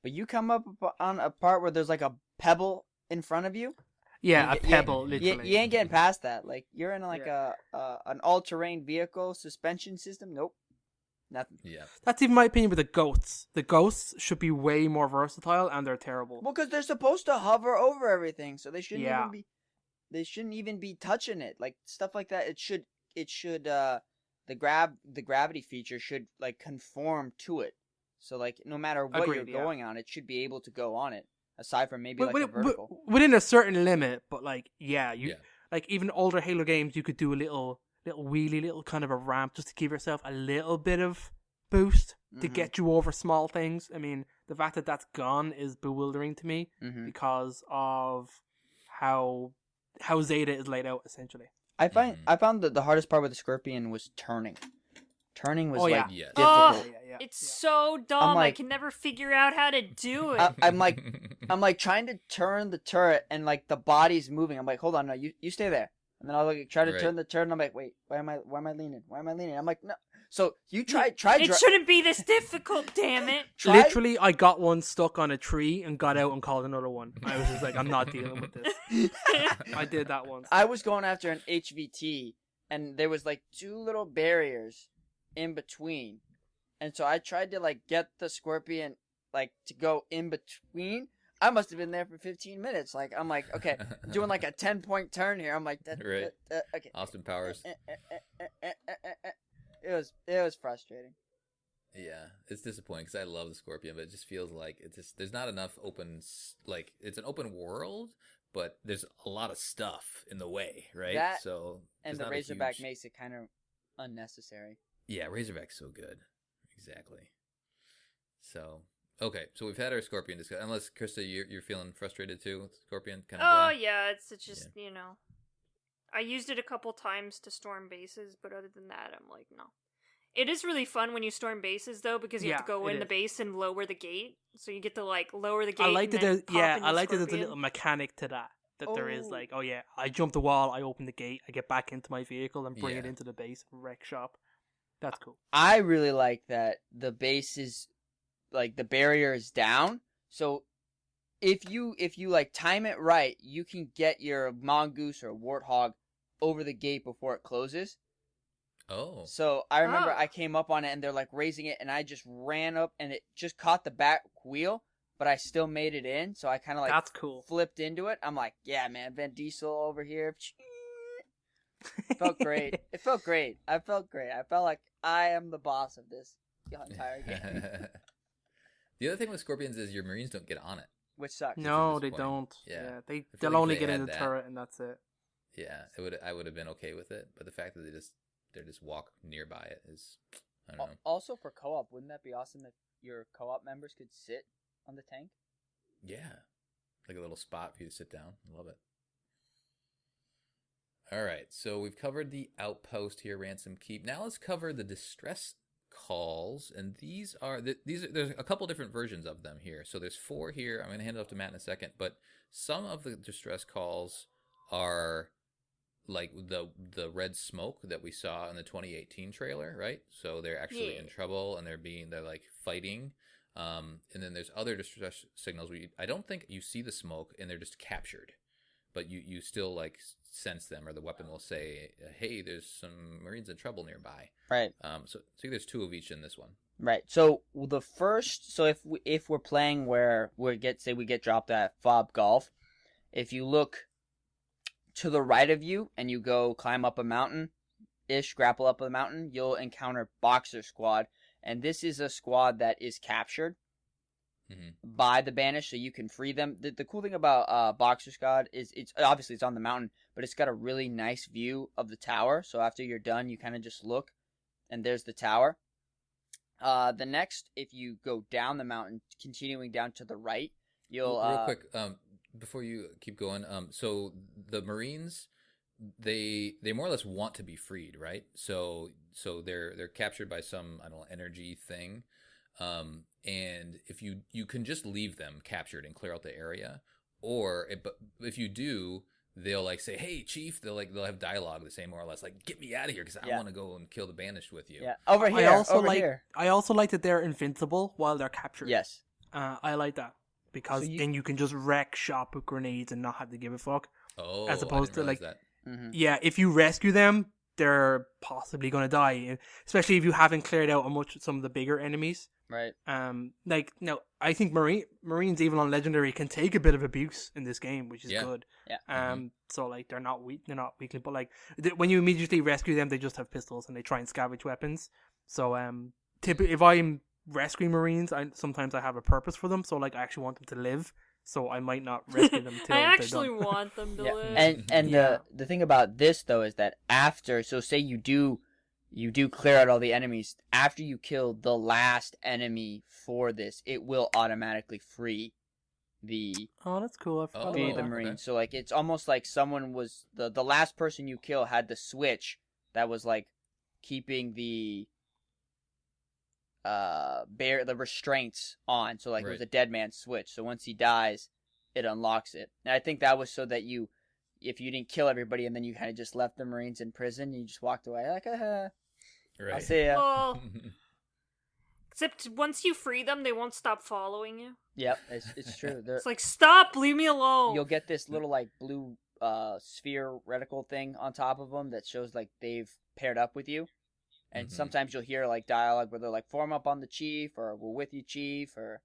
But you come up on a part where there's a pebble in front of you. Yeah, a pebble, literally. You ain't getting past that. You're in an all-terrain vehicle suspension system. Nope. Nothing. Yeah. That's even my opinion with the ghosts. The ghosts should be way more versatile, and they're terrible. Well, because they're supposed to hover over everything, so they shouldn't even be. They shouldn't even be touching it. Stuff like that. It should. The gravity feature should conform to it. So no matter what you're going on, it should be able to go on it. Aside from maybe a vertical. Within a certain limit, but even older Halo games, you could do a little wheelie, little kind of a ramp just to give yourself a little bit of boost to get you over small things. I mean, the fact that that's gone is bewildering to me because of how Zeta is laid out, essentially. I found that the hardest part with the Scorpion was turning. Turning was yes. difficult. It's so dumb. I can never figure out how to do it. I'm trying to turn the turret and the body's moving. I'm hold on, no, you stay there. And then I'll try to turn the turret, and I'm wait, why am I leaning? Why am I leaning? I'm no. So you try. It shouldn't be this difficult, damn it. Literally, I got one stuck on a tree and got out and called another one. I was just I'm not dealing with this. I did that once. I was going after an HVT, and there was 2 little barriers in between. And so I tried to get the Scorpion to go in between. I must have been there for 15 minutes. I'm okay, doing a 10-point turn here. I'm right. Okay. Austin Powers. It was frustrating. Yeah, it's disappointing because I love the Scorpion, but it just feels there's not enough open it's an open world, but there's a lot of stuff in the way, right? And the Razorback makes it kind of unnecessary. Yeah, Razorback's so good. Exactly. So, Okay, so we've had our Scorpion discussion. Unless, Krista, you're feeling frustrated too with Scorpion? Kind Oh, of blah? yeah, it's just, I used it a couple times to storm bases, but other than that, I'm like, no. It is really fun when you storm bases, though, because you have to Yeah, go it in the is. base and lower the gate. So you get to, like, lower the gate I like and that then there's pop in I your like that there's a Scorpion. little mechanic to that. That there is Oh. like, oh yeah, I jump the wall, I open the gate, I get back into my vehicle and bring it Yeah. into the base wreck shop. That's cool. I really like that the base is like the barrier is down. So if you like time it right, you can get your mongoose or warthog over the gate before it closes. Oh. So I remember Ah. I came up on it and they're like raising it and I just ran up and it just caught the back wheel, but I still made it in. So I kind of like That's cool. flipped into it. I'm like, yeah, man, Van Diesel over here. Felt great. It felt great. I felt great. I felt like I am the boss of this entire game, The other thing with Scorpions is your Marines don't get on it. which sucks. No, they disappointing. don't. Yeah. Yeah, I feel they'll like if only they get in had the that- turret and that's it. Yeah, I would have been okay with it, but the fact that they just walk nearby it is, I don't know. Also for co-op, wouldn't that be awesome if your co-op members could sit on the tank? Yeah, like a little spot for you to sit down. I love it. All right, so we've covered the outpost here, Ransom Keep. Now let's cover the distress calls, and there's a couple different versions of them here. So there's 4 here. I'm going to hand it off to Matt in a second, but some of the distress calls are like the red smoke that we saw in the 2018 trailer, right? So they're actually in trouble and they're like fighting. And then there's other distress signals where I don't think you see the smoke and they're just captured, but you still like sense them, or the weapon will say, "Hey, there's some Marines in trouble nearby." Right. So there's 2 of each in this one. Right. So the first, so if we're playing where we get dropped at Fob Golf, if you look to the right of you and you go climb up a mountain, grapple up a mountain, you'll encounter Boxer Squad, and this is a squad that is captured by the Banished, so you can free them. The cool thing about Boxer Squad is it's obviously it's on the mountain, but it's got a really nice view of the tower. So after you're done, you kind of just look, and there's the tower. The next, if you go down the mountain, continuing down to the right, you'll real quick before you keep going. So the Marines, they more or less want to be freed, right? So they're captured by some, I don't know, energy thing. And if you can just leave them captured and clear out the area, but if you do, they'll like say, "Hey, Chief," they'll have dialogue the same more or less, like, "Get me out of here because I want to go and kill the Banished with you." Yeah, over here. I also like that they're invincible while they're captured. Yes. I like that because So then you can just wreck shop with grenades and not have to give a fuck. Oh, as opposed I didn't to like, realize that. yeah, if you rescue them, they're possibly going to die, especially if you haven't cleared out some of the bigger enemies. Right. Like no, I think Marines even on Legendary can take a bit of abuse in this game, which is good. Yeah. So like they're not weakly, but like when you immediately rescue them, they just have pistols and they try and scavenge weapons. So if I'm rescuing Marines, sometimes I have a purpose for them. So like I actually want them to live. So I might not rescue them till I they're actually done. want them to live. And the thing about this though is that after, so say you do clear out all the enemies, after you kill the last enemy for this, it will automatically free the Oh, that's cool. I forgot the about that. Marine. okay. So like it's almost like someone was the last person you kill had the switch that was like keeping the the restraints on. So like it was a dead man switch. So once he dies, it unlocks it. And I think that was so that if you didn't kill everybody and then you kind of just left the Marines in prison, you just walked away like, Right. I'll see ya. Well, except once you free them, they won't stop following you. Yep, it's true. It's like, stop, leave me alone. You'll get this little like blue sphere reticle thing on top of them that shows like they've paired up with you. And sometimes you'll hear like dialogue where they're like, "Form up on the chief," or "We're with you, chief," or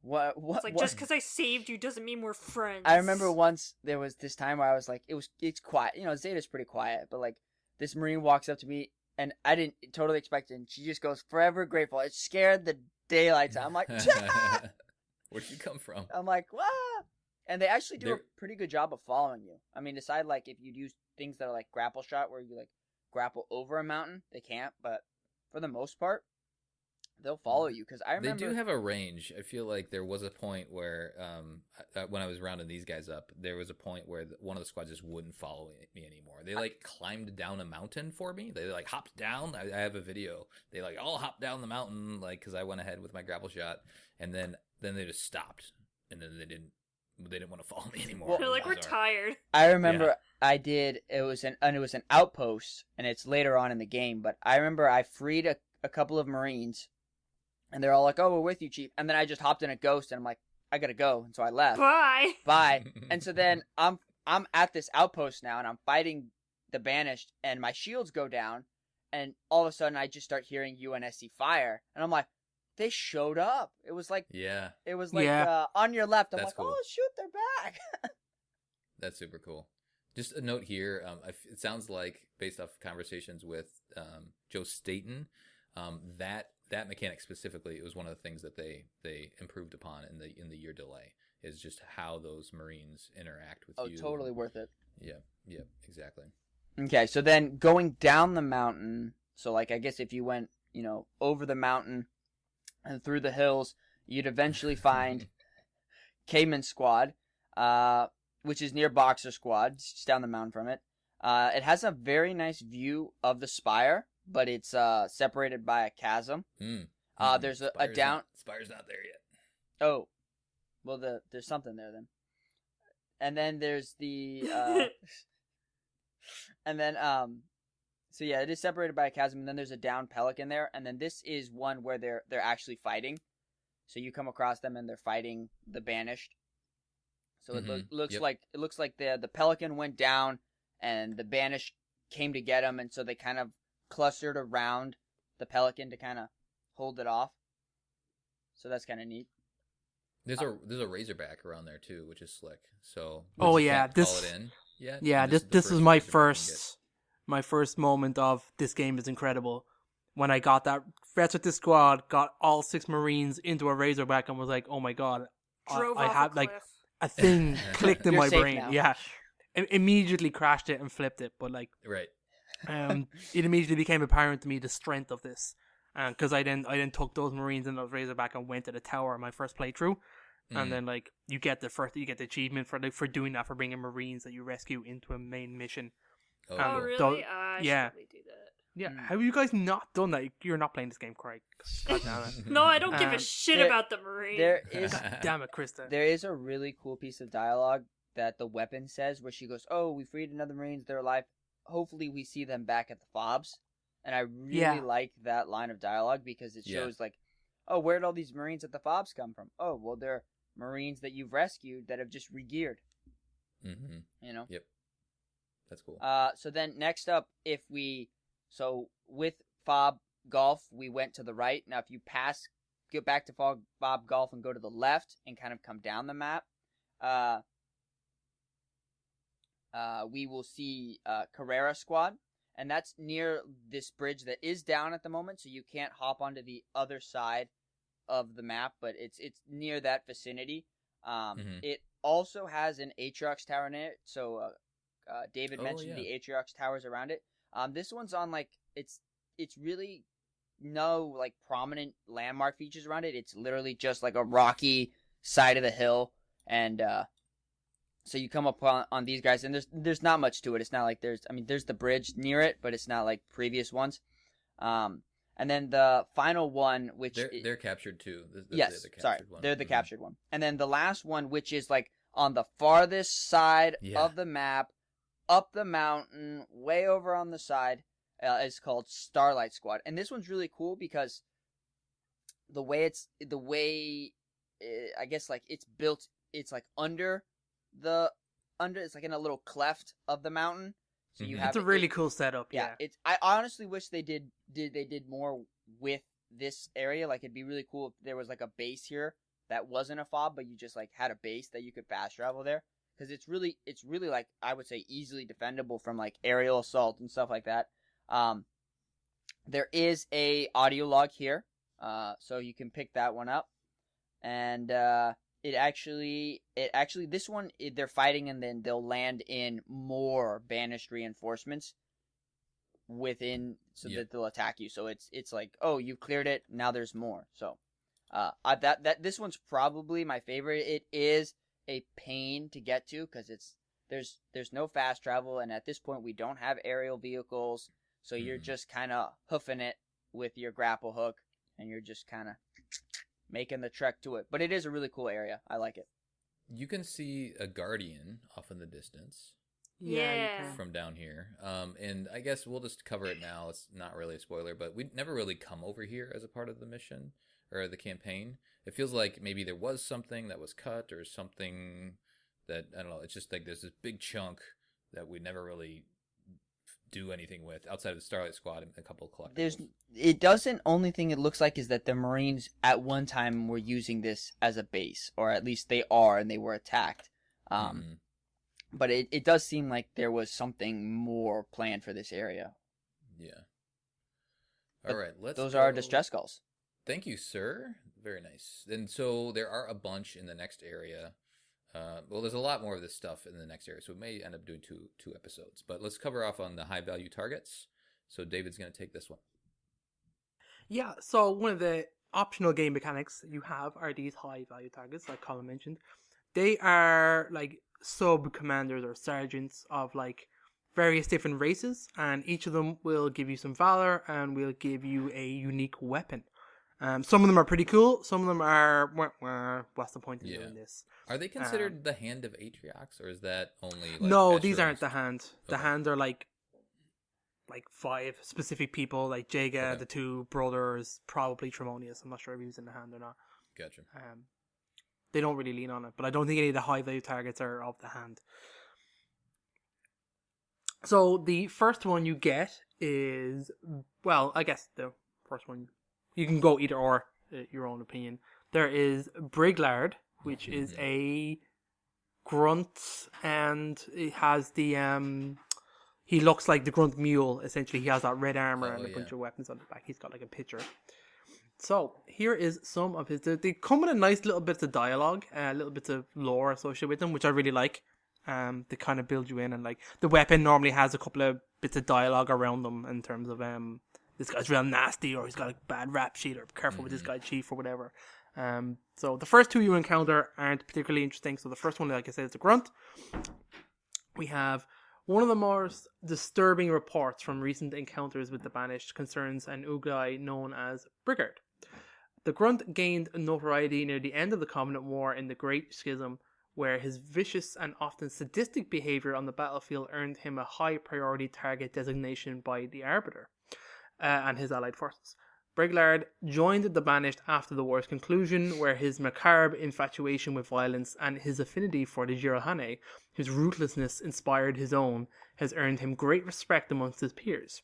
what? It's like, just because I saved you doesn't mean we're friends. I remember once there was this time where I was like, it's quiet. You know, Zeta's pretty quiet, but like this Marine walks up to me and I didn't totally expect it. And she just goes, "Forever grateful." It scared the daylights out. I'm like, Where'd you come from? I'm like, "Wow!" And they actually do a pretty good job of following you. I mean, aside like if you use things that are like grapple shot, where you like grapple over a mountain, they can't. But for the most part, they'll follow you. Because I remember They do have a range. I feel like there was a point where, when I was rounding these guys up, there was a point where one of the squads just wouldn't follow me anymore. They like climbed down a mountain for me. They like hopped down. I have a video. They like all hopped down the mountain, like because I went ahead with my grapple shot, and then they just stopped, and then they didn't want to follow me anymore. They're like, we're tired. I remember I did. It was an outpost, and it's later on in the game. But I remember I freed a couple of Marines, and they're all like, "Oh, we're with you, Chief." And then I just hopped in a ghost, and I'm like, "I gotta go," and so I left. Bye. And so then I'm at this outpost now, and I'm fighting the Banished, and my shields go down, and all of a sudden I just start hearing UNSC fire, and I'm like, they showed up. It was like on your left. I'm That's like, cool. oh shoot, they're back. That's super cool. Just a note here. It sounds like, based off conversations with Joe Staten, that mechanic specifically, it was one of the things that they improved upon in the year delay, is just how those Marines interact with you. Oh, totally worth it. Yeah, exactly. Okay, so then going down the mountain. So like, I guess if you went, over the mountain and through the hills, you'd eventually find Cayman Squad, which is near Boxer Squad, just down the mountain from it. It has a very nice view of the spire, but it's separated by a chasm. There's a down. Spire's not there yet. Oh, well, there's something there then. And then there's the and then so yeah, it is separated by a chasm, and then there's a downed pelican there, and then this is one where they're actually fighting. So you come across them and they're fighting the Banished. So it looks like the pelican went down and the Banished came to get him, and so they kind of clustered around the pelican to kind of hold it off. So that's kind of neat. There's a Razorback around there too, which is slick. So Oh you yeah, can't call it in yet. Yeah, And this was my Razorback my first moment of this game is incredible. When I got that rest with this squad, got all 6 Marines into a Razorback, and was like, oh my god, Drove I off had a like cliff. a thing clicked in You're my safe brain. now. Yeah, immediately crashed it and flipped it. But like, Right. it immediately became apparent to me the strength of this, because I then took those Marines and those Razorback and went to the tower on my first playthrough, and then like you get the achievement for doing that, for bringing Marines that you rescue into a main mission. Oh, Oh, cool. really? I should yeah. probably do that. Yeah, have you guys not done that? You're not playing this game, Craig. God damn it. No, I don't give a Um, shit there- about the Marine. There is God damn it, Krista. there is a really cool piece of dialogue that the weapon says, where she goes, "Oh, we freed another Marines. They're alive. Hopefully, we see them back at the fobs." And I really like that line of dialogue, because it shows like, oh, where did all these Marines at the fobs come from? Oh, well, they're Marines that you've rescued that have just regeared. Mm-hmm. Yep. That's cool. So then next up, with Fob Golf, we went to the right. Now, if you get back to Fob Golf and go to the left and kind of come down the map, we will see Carrera Squad, and that's near this bridge that is down at the moment, so you can't hop onto the other side of the map, but it's near that vicinity. It also has an Atriox tower in it, so David mentioned the Atriox towers around it. This one's on like it's really no like prominent landmark features around it. It's literally just like a rocky side of the hill, and so you come up on these guys, and there's not much to it. It's not like there's the bridge near it, but it's not like previous ones. And then the final one, which they're captured too. Yes, sorry, one. they're the captured one. And then the last one, which is like on the farthest side of the map, up the mountain, way over on the side, is called Starlight Squad. And this one's really cool because I guess like it's built, it's like under it's like in a little cleft of the mountain. So you have It's a really cool setup. Yeah. I honestly wish they did more with this area. Like, it'd be really cool if there was like a base here that wasn't a fob, but you just like had a base that you could fast travel there. Because it's really like, I would say, easily defendable from like aerial assault and stuff like that. There is a audio log here, so you can pick that one up, and it actually this one they're fighting, and then they'll land in more banished reinforcements. within so Yep. that they'll attack you. So it's like, oh, you cleared it, now there's more. So this one's probably my favorite. It is a pain to get to because there's no fast travel, and at this point we don't have aerial vehicles, so you're just kind of hoofing it with your grapple hook, and you're just kind of making the trek to it. But it is a really cool area. I like it. You can see a guardian off in the distance Yeah. you Yeah. can. from down here. And I guess we'll just cover it now. It's not really a spoiler, but we never really come over here as a part of the mission or the campaign. It feels like maybe there was something that was cut or something that, I don't know, it's just like there's this big chunk that we never really do anything with outside of the Starlight Squad and a couple of collectibles. Only thing it looks like is that the Marines at one time were using this as a base, or at least they are, and they were attacked. Mhm. But it does seem like there was something more planned for this area. Yeah. But All right, let's Those are our go- distress calls. Thank you, sir. Very nice. And so there are a bunch in the next area. Well, there's a lot more of this stuff in the next area, so we may end up doing two episodes. But let's cover off on the high value targets. So David's going to take this one. Yeah, so one of the optional game mechanics you have are these high value targets, like Colin mentioned. They are like sub commanders or sergeants of like various different races, and each of them will give you some valor and will give you a unique weapon. Some of them are pretty cool. Some of them are, what's the point of doing this? Are they considered the Hand of Atriox, or is that only like No, these aren't Escherons? the hand. The Okay. hand are like 5 specific people, like Jaga, Okay. the 2 brothers, probably Tremonius. I'm not sure if he was in the hand or not. Gotcha. They don't really lean on it, but I don't think any of the high value targets are of the hand. So the first one you get is, well, I guess the first one, you can go either or, your own opinion. There is Briglard, which is a grunt, and it has the, he looks like the grunt mule, essentially. He has that red armor and a bunch of weapons on the back. He's got like a picture. So here is some of his, they come with a nice little bits of dialogue, little bits of lore associated with them, which I really like. They kind of build you in, and like the weapon normally has a couple of bits of dialogue around them in terms of this guy's real nasty, or he's got a bad rap sheet, or careful with this guy, chief, or whatever. So the first 2 you encounter aren't particularly interesting. So the first one, like I said, is the grunt. We have one of the most disturbing reports from recent encounters with the Banished concerns an Ugai known as Brigard. The grunt gained notoriety near the end of the Covenant War in the Great Schism, where his vicious and often sadistic behavior on the battlefield earned him a high priority target designation by the Arbiter and his allied forces. Briglard joined the Banished after the war's conclusion, where his macabre infatuation with violence and his affinity for the Jirahane, whose ruthlessness inspired his own, has earned him great respect amongst his peers.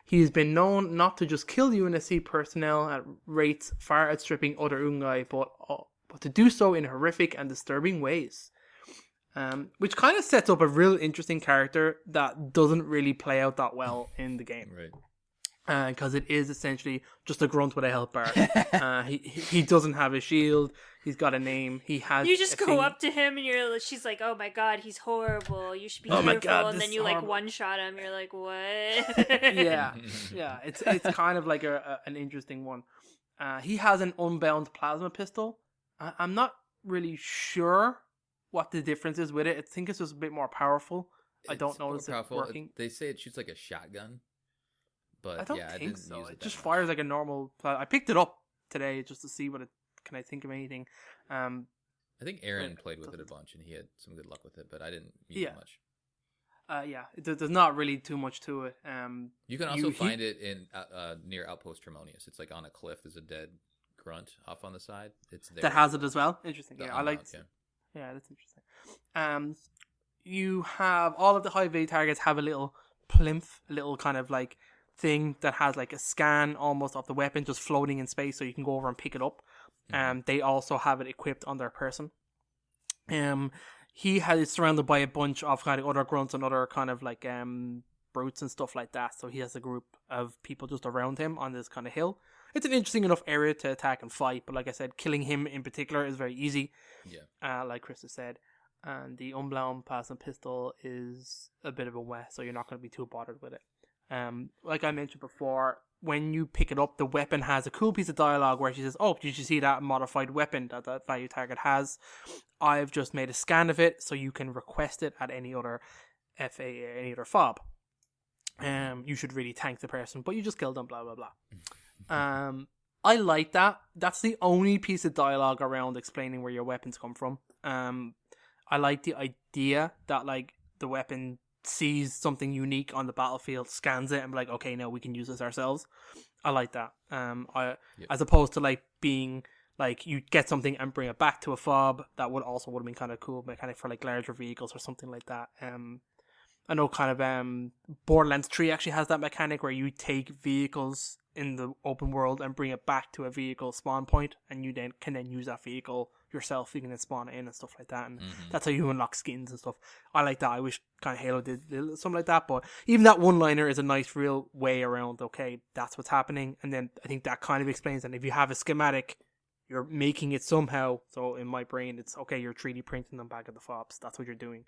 He has been known not to just kill UNSC personnel at rates far outstripping other Ungai, but to do so in horrific and disturbing ways. Which kind of sets up a real interesting character that doesn't really play out that well in the game. Right. Because it is essentially just a grunt with a health bar. He doesn't have a shield. He's got a name. He has. You just a go thing. up to him and she's like, "Oh my god, he's horrible. You should be Oh my careful." God, and this then is you like horrible. one shot him. You're like, "What?" Yeah. It's kind of like an interesting one. He has an unbound plasma pistol. I'm not really sure what the difference is with it. I think it's just a bit more powerful. I don't It's know more if it's powerful. working. They say it shoots like a shotgun, but I don't yeah, I think didn't so. use It that just much. fires like a normal. I picked it up today just to see what it. Can I think of anything? I think Aaron It played with it a doesn't- bunch, and he had some good luck with it, but I didn't use it much. There's not really too much to it. You can also find it in near Outpost Tremonius. It's like on a cliff. There's a dead grunt off on the side. It's there. that has it as well. Interesting. The Yeah, I like. unmount, yeah. Yeah, that's interesting. You have all of the high value targets have a little plinth, a little kind of like thing that has like a scan almost of the weapon just floating in space, so you can go over and pick it up. They also have it equipped on their person. He is surrounded by a bunch of kind of other grunts and other kind of like brutes and stuff like that. So he has a group of people just around him on this kind of hill. It's an interesting enough area to attack and fight, but like I said, killing him in particular is very easy. Yeah. Like Chris has said. And the unbound plasma pistol is a bit of a wet, so you're not going to be too bothered with it. Like I mentioned before, when you pick it up, the weapon has a cool piece of dialogue where she says, "Oh, did you see that modified weapon that value target has? I've just made a scan of it, so you can request it at any other any other fob. You should really thank the person, but you just killed them, blah blah blah." I like that. That's the only piece of dialogue around explaining where your weapons come from. I like the idea that like the weapon sees something unique on the battlefield, scans it, and be like, okay, now we can use this ourselves. I like that. As opposed to like being like you get something and bring it back to a fob, that would have been kind of cool mechanic for like larger vehicles or something like that. I know kind of Borderlands 3 actually has that mechanic where you take vehicles in the open world and bring it back to a vehicle spawn point, and you then can use that vehicle yourself. You can then spawn it in and stuff like that, and that's how you unlock skins and stuff. I like that. I wish kind of Halo did something like that, but even that one-liner is a nice real way around, okay, that's what's happening, and then I think that kind of explains that if you have a schematic, you're making it somehow. So in my brain, it's okay, you're 3D printing them back at the fobs. That's what you're doing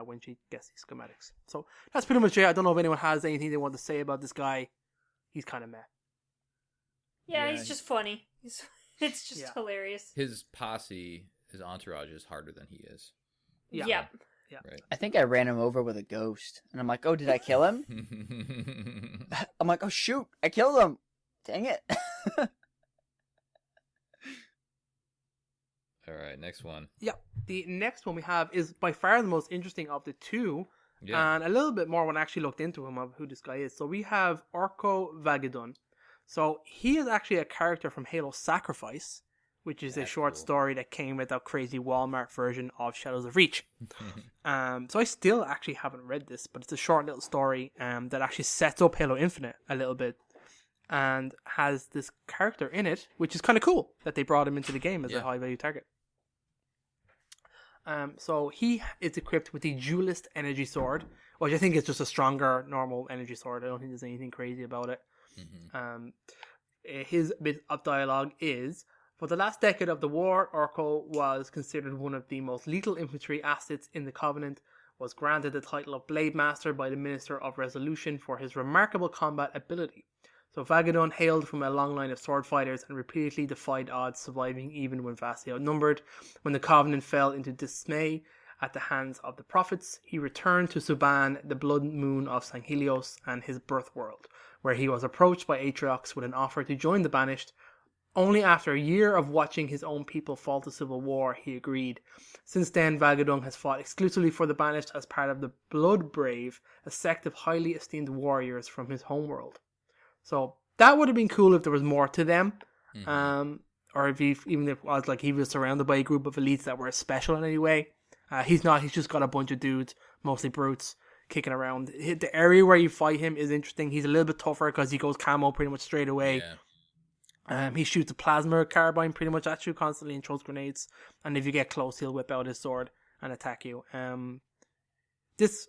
when she gets these schematics. So that's pretty much it. I don't know if anyone has anything they want to say about this guy. He's kind of meh. Yeah, he's just funny. It's just hilarious. His posse, his entourage is harder than he is. Yeah. Yeah. Right. I think I ran him over with a ghost, and I'm like, "Oh, did I kill him?" I'm like, "Oh shoot, I killed him! Dang it!" All right, next one. Yeah, the next one we have is by far the most interesting of the two, and a little bit more when I actually looked into him of who this guy is. So we have Orko Vagadon. So he is actually a character from Halo Sacrifice, which is a short story that came with a crazy Walmart version of Shadows of Reach. So I still actually haven't read this, but it's a short little story that actually sets up Halo Infinite a little bit and has this character in it, which is kind of cool that they brought him into the game as a high value target. So he is equipped with the Duelist Energy Sword, which I think is just a stronger normal energy sword. I don't think there's anything crazy about it. His bit of dialogue is, for the last decade of the war, Orko was considered one of the most lethal infantry assets in the Covenant, was granted the title of Blade Master by the Minister of Resolution for his remarkable combat ability. So Vagadon hailed from a long line of sword fighters and repeatedly defied odds, surviving even when vastly outnumbered. When the Covenant fell into dismay at the hands of the Prophets, he returned to Suban, the blood moon of Sanghelios, and his birth world, where he was approached by Atriox with an offer to join the Banished. Only after a year of watching his own people fall to civil war, he agreed. Since then, Vagadon has fought exclusively for the Banished as part of the Blood Brave, a sect of highly esteemed warriors from his homeworld. So that would have been cool if there was more to them, or if even if it was like he was surrounded by a group of elites that were special in any way. He's not. He's just got a bunch of dudes, mostly brutes, kicking around. The area where you fight him is interesting. He's a little bit tougher because he goes camo pretty much straight away. He shoots a plasma carbine pretty much at you constantly and throws grenades. And if you get close, he'll whip out his sword and attack you.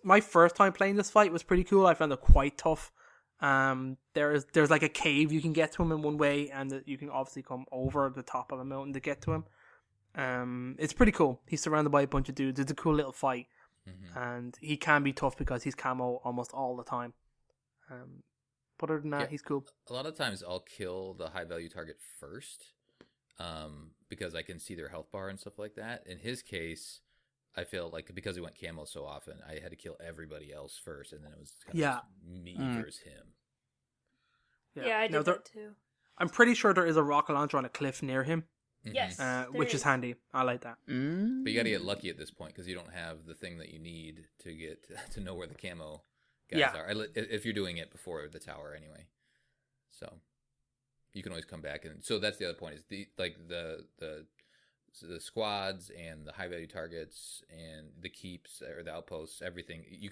My first time playing this fight was pretty cool. I found it quite tough. There's like a cave you can get to him in one way, and you can obviously come over the top of a mountain to get to him. It's pretty cool. He's surrounded by a bunch of dudes. It's a cool little fight, and he can be tough because he's camo almost all the time. But other than that, he's cool. A lot of times I'll kill the high value target first, because I can see their health bar and stuff like that. In his case, I feel like because he went camo so often, I had to kill everybody else first, and then it was kind of me versus him. Yeah, I did that too. I'm pretty sure there is a rocket launcher on a cliff near him. Yes, which is handy. I like that. But you got to get lucky at this point because you don't have the thing that you need to get to know where the camo guys are. If you're doing it before the tower, anyway. So you can always come back, and so that's the other point: is the squads and the high value targets and the keeps or the outposts. Everything you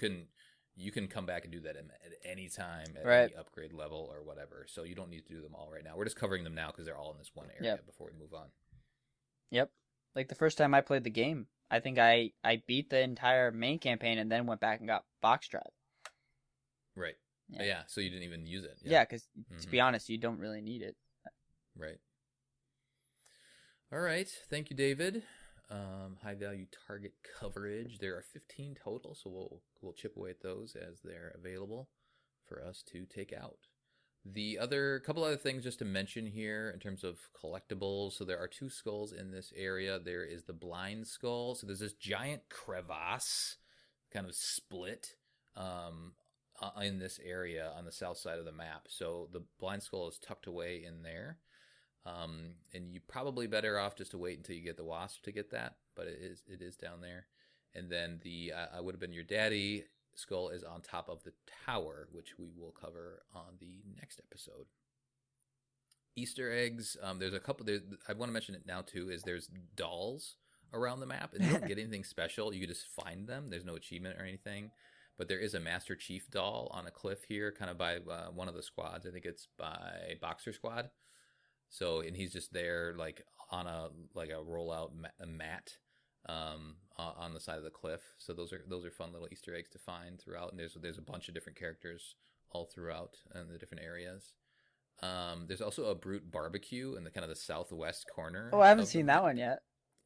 can come back and do that at any time at any upgrade level or whatever. So you don't need to do them all right now. We're just covering them now because they're all in this one area before we move on. Yep. Like the first time I played the game, I think I beat the entire main campaign and then went back and got box drive. Right. Yeah. So you didn't even use it. Yeah, because to be honest, you don't really need it. Right. All right. Thank you, David. High value target coverage. There are 15 total, so we'll chip away at those as they're available for us to take out. The other couple other things just to mention here in terms of collectibles. So there are 2 skulls in this area. There is the blind skull. So there's this giant crevasse kind of split in this area on the south side of the map. So the blind skull is tucked away in there. And you're probably better off just to wait until you get the wasp to get that, but it is down there. And then the I would have been your daddy skull is on top of the tower, which we will cover on the next episode. Easter eggs. There's a couple. I want to mention it now too. Is there's dolls around the map, and you don't get anything special. You can just find them. There's no achievement or anything. But there is a Master Chief doll on a cliff here, kind of by one of the squads. I think it's by Boxer Squad. So, and he's just there, like on a rollout mat on the side of the cliff. So those are fun little Easter eggs to find throughout. And there's a bunch of different characters all throughout in the different areas. There's also a Brute barbecue in the kind of the southwest corner. Oh, I haven't seen that one yet.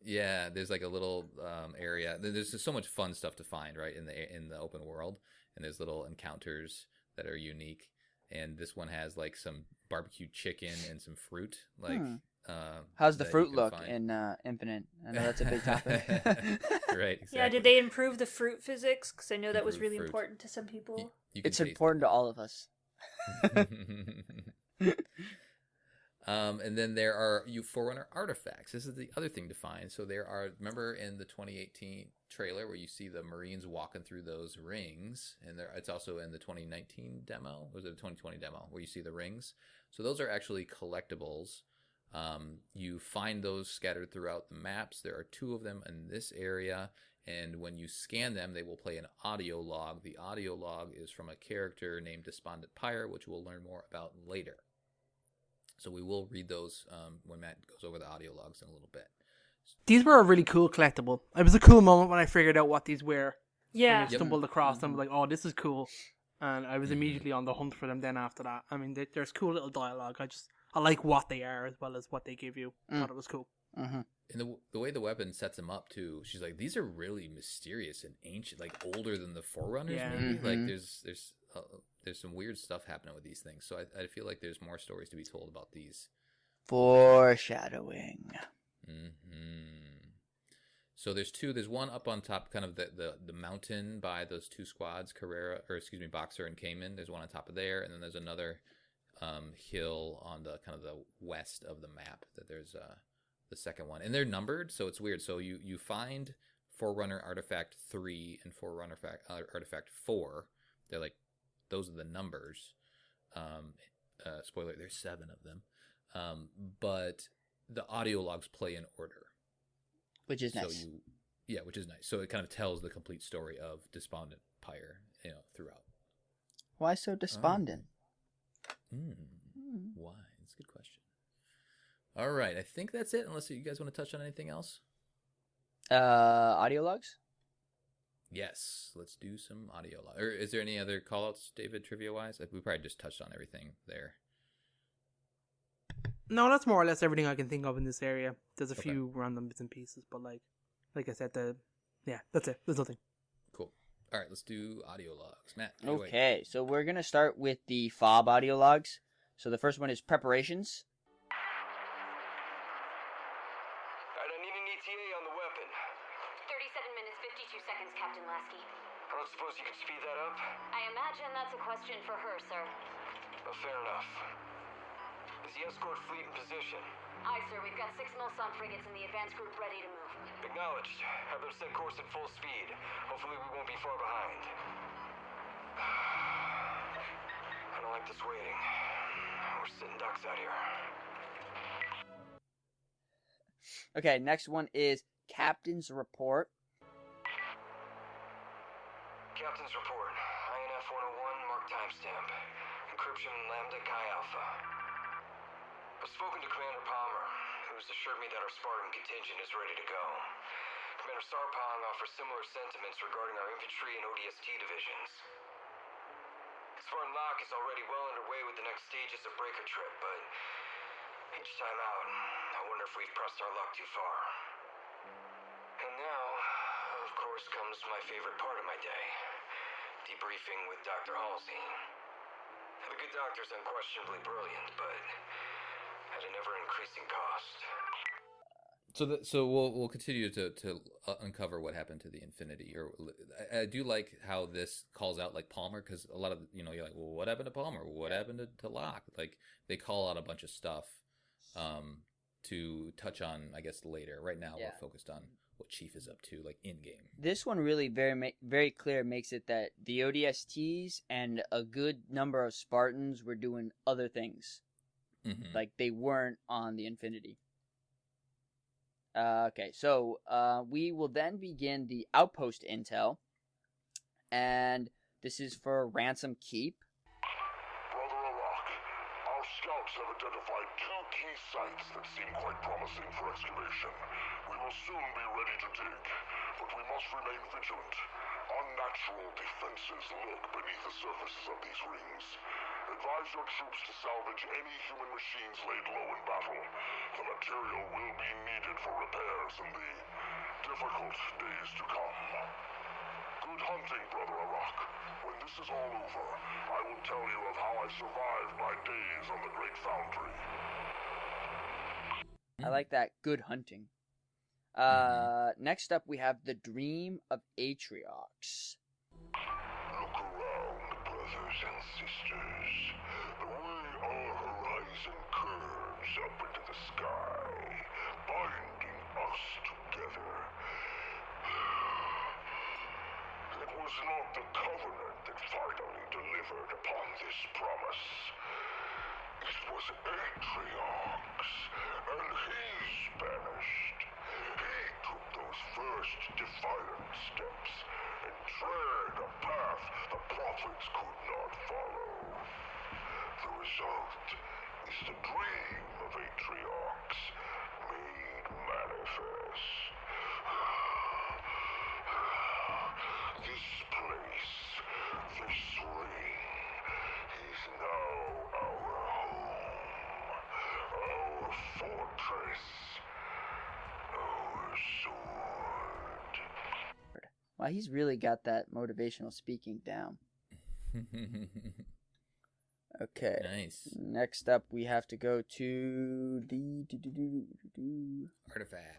Yeah, there's like a little area. There's just so much fun stuff to find, right, in the open world. And there's little encounters that are unique. And this one has like some barbecued chicken and some fruit. Like, how's the fruit look in Infinite? I know that's a big topic. Right. Exactly. Yeah. Did they improve the fruit physics? Because I know that was really important to some people. It's important to all of us. And then there are Forerunner artifacts. This is the other thing to find. So there are, remember in the 2018 trailer where you see the Marines walking through those rings, and it's also in the 2019 demo, or was it the 2020 demo, where you see the rings. So those are actually collectibles. You find those scattered throughout the maps. There are 2 of them in this area, and when you scan them, they will play an audio log. The audio log is from a character named Despondent Pyre, which we'll learn more about later. So we will read those when Matt goes over the audio logs in a little bit. These were a really cool collectible. It was a cool moment when I figured out what these were. Yeah. And I stumbled across them, like, oh, this is cool. And I was immediately on the hunt for them then after that. I mean, there's cool little dialogue. I like what they are as well as what they give you. I thought it was cool. Mm-hmm. And the way the weapon sets them up, too, she's like, these are really mysterious and ancient, like older than the Forerunners, maybe? Mm-hmm. Like, there's some weird stuff happening with these things. So I feel like there's more stories to be told about these. Foreshadowing. So there's 2. There's one up on top, kind of the mountain by those 2 squads, Boxer and Cayman. There's one on top of there, and then there's another hill on the kind of the west of the map. That there's the second one, and they're numbered, so it's weird. So you find Forerunner Artifact 3 and Forerunner Artifact 4. They're like, those are the numbers. Spoiler: there's 7 of them. But the audio logs play in order, which is nice. Which is nice. So it kind of tells the complete story of Despondent Pyre, throughout. Why so despondent? Why? That's a good question. All right, I think that's it. Unless you guys want to touch on anything else. Audio logs. Yes, let's do some audio logs. Or is there any other callouts, David, trivia-wise? We probably just touched on everything there. No, that's more or less everything I can think of in this area. There's a few random bits and pieces, but like I said, that's it. There's nothing. Cool. All right, let's do audio logs. Matt, okay, so we're going to start with the FOB audio logs. So the first one is preparations. Alright, I need an ETA on the weapon. 37 minutes, 52 seconds, Captain Lasky. I don't suppose you could speed that up? I imagine that's a question for her, sir. Well, fair enough. Is the escort fleet in position? Aye, sir. We've got 6 Milson frigates in the advance group ready to move. Acknowledged. Have them set course at full speed. Hopefully we won't be far behind. I don't like this waiting. We're sitting ducks out here. Okay, next one is Captain's Report. Captain's Report. INF 101, mark timestamp. Encryption Lambda Chi Alpha. I've spoken to Commander Palmer, who's assured me that our Spartan contingent is ready to go. Commander Sarpong offers similar sentiments regarding our infantry and ODST divisions. Spartan Lock is already well underway with the next stages of Breaker Trip, but each time out, I wonder if we've pressed our luck too far. And now, of course, comes my favorite part of my day. Debriefing with Dr. Halsey. The good doctor's unquestionably brilliant, but at an ever-increasing cost. So we'll continue to uncover what happened to the Infinity. Or I do like how this calls out like Palmer, because a lot of you're like, well, what happened to Palmer? What happened to Locke? Like they call out a bunch of stuff to touch on, I guess, later. Right now we're focused on what Chief is up to, like in game. This one really very clear makes it that the ODSTs and a good number of Spartans were doing other things, like they weren't on the Infinity. Okay, so we will then begin the outpost intel, and this is for Ransom Keep. Brother Arak, our scouts have identified 2 key sites that seem quite promising for excavation. We will soon be ready to dig, but we must remain vigilant. Unnatural defenses lurk beneath the surfaces of these rings. Advise your troops to salvage any human machines laid low in battle. The material will be needed for repairs in the difficult days to come. Good hunting, Brother Arak. When this is all over, I will tell you of how I survived my days on the Great Foundry. I like that. Good hunting. Next up, we have the Dream of Atriox. Look around, brothers and sisters. The way our horizon curves up into the sky, binding us together. It was not the Covenant that finally delivered upon this promise. It was Atriox, and he's banished. He took those first defiant steps and tread a path the prophets could not follow. The result is the dream of Atriox made manifest. This place, this ring, is now our home, our fortress, our sword. Wow, he's really got that motivational speaking down. Okay. Nice. Next up, we have to go to the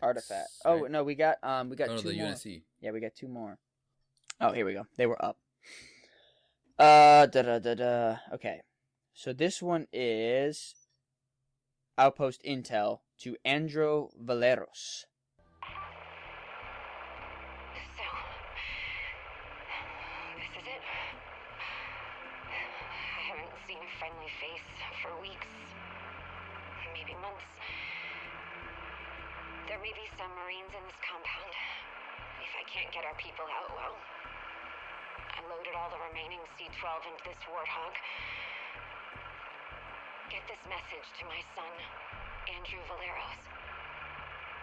Artifact. Oh right? no, we got Oh, two no, the more. UNSC. Yeah, we got 2 more. Oh, here we go. They were up. Okay. So this one is Outpost Intel to Andro Valeros. So, this is it? I haven't seen a friendly face for weeks, maybe months. There may be some Marines in this compound. If I can't get our people out, well, I loaded all the remaining C-12 into this Warthog. Get this message to my son, Andrew Valeros.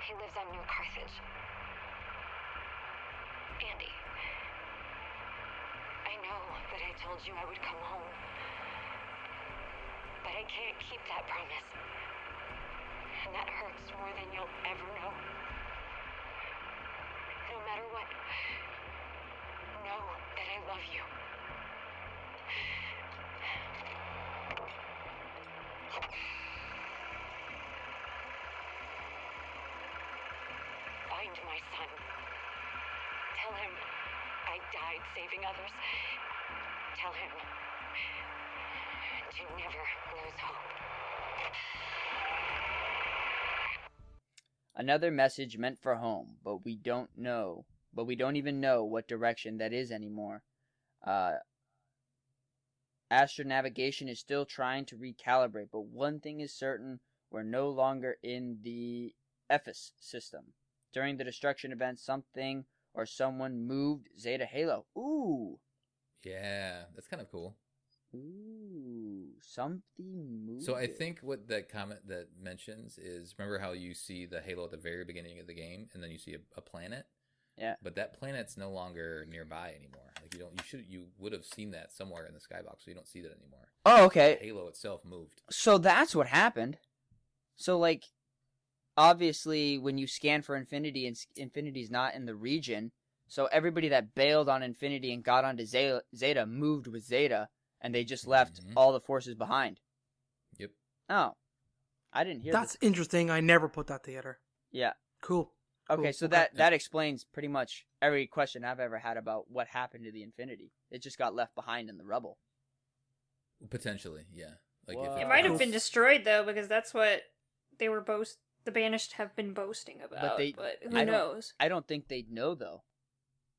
He lives on New Carthage. Andy, I know that I told you I would come home, but I can't keep that promise. And that hurts more than you'll ever know. No matter what, know that I love you. Find my son. Tell him I died saving others. Tell him to never lose hope. Another message meant for home, but we don't even know what direction that is anymore. Astronavigation is still trying to recalibrate, but one thing is certain, we're no longer in the Ephes system. During the destruction event, something or someone moved Zeta Halo. Ooh! Yeah, that's kind of cool. Ooh, something moved. So I it. think what that comment that mentions is, remember how you see the Halo at the very beginning of the game, and then you see a planet? Yeah. But that planet's no longer nearby anymore. Like you would have seen that somewhere in the skybox, so you don't see that anymore. Oh, okay. The Halo itself moved. So that's what happened. So, like, obviously, when you scan for Infinity, and Infinity's not in the region, so everybody that bailed on Infinity and got onto Zeta moved with Zeta, and they just left all the forces behind. Yep. Oh, I didn't hear That's this. interesting. I never put that together. Yeah. Cool. Okay, Cool. so that explains pretty much every question I've ever had about what happened to the Infinity. It just got left behind in the rubble. Potentially, yeah. Like Whoa. if It might have Cool. been destroyed though, because that's what they were the Banished have been boasting about. they- But I who don't- knows? I don't think they'd know though,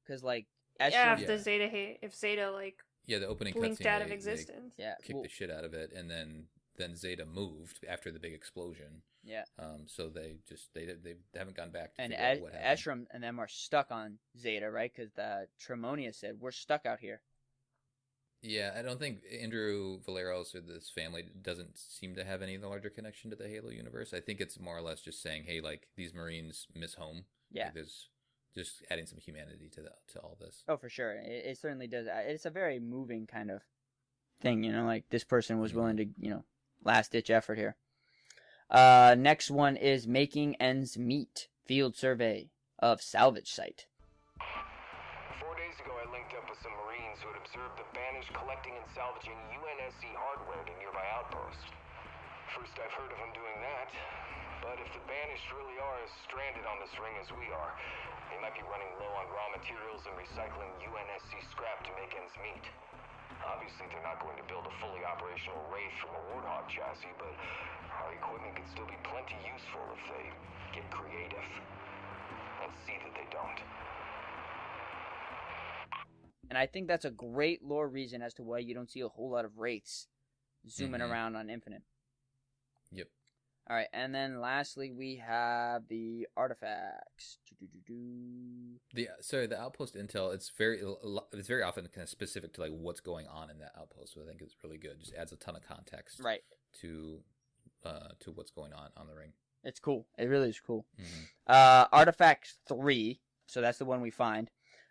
because like Yeah, Eshram, if the if Zeta like yeah, the opening blinked cutscene, out of they existence. yeah, kicked well, the shit out of it, and then Zeta moved after the big explosion. yeah. So they haven't gone back to And figure out what happened. Eshram and them are stuck on Zeta, right? Because the Tremonia said we're stuck out here. Yeah, I don't think Andrew Valeros or this family doesn't seem to have any larger connection to the Halo universe. I think it's more or less just saying, hey, like these Marines miss home. Yeah. Like, there's just adding some humanity to all this. Oh, for sure. It certainly does. It's a very moving kind of thing, you know, like this person was willing to, you know, last ditch effort here. Next one is Making Ends Meet, field survey of salvage site. 4 days ago, I linked up with some Marines who had observed the Banished collecting and salvaging UNSC hardware at a nearby outpost. First I've heard of them doing that, but if the Banished really are as stranded on this ring as we are, they might be running low on raw materials and recycling UNSC scrap to make ends meet. Obviously, they're not going to build a fully operational Wraith from a Warthog chassis, but our equipment could still be plenty useful if they get creative. Let's see that they don't. And I think that's a great lore reason as to why you don't see a whole lot of Wraiths zooming around on Infinite. Yep. All right, and then lastly we have the artifacts. The outpost intel, it's very often kind of specific to like what's going on in that outpost. So I think it's really good. Just adds a ton of context Right. to what's going on the ring. It's cool. It really is cool. Mm-hmm. Artifact 3, so that's the one we find.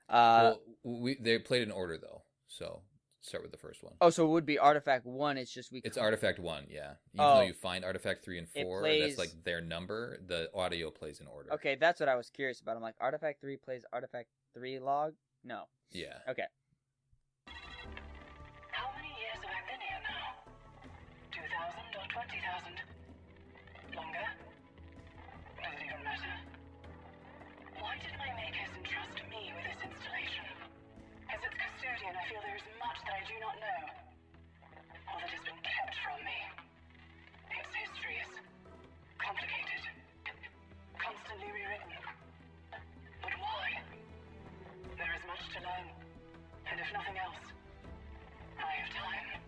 They played in order though, so start with the first one. Oh, so it would be Artifact 1. It's just It's Artifact 1, yeah. Even Oh. though you find Artifact 3 and 4, plays- that's like their number. The audio plays in order. Okay, that's what I was curious about. I'm like, Artifact 3 plays Artifact 3 log? No. Yeah. Okay. How many years have I been here now? 2,000 or 20,000? Longer? Does it even matter? Why did my makers entrust me with this installation? As its custodian, I feel there is much that I do not know, or that has been kept from me. Its history is complicated, constantly rewritten. But why? There is much to learn, and if nothing else, I have time.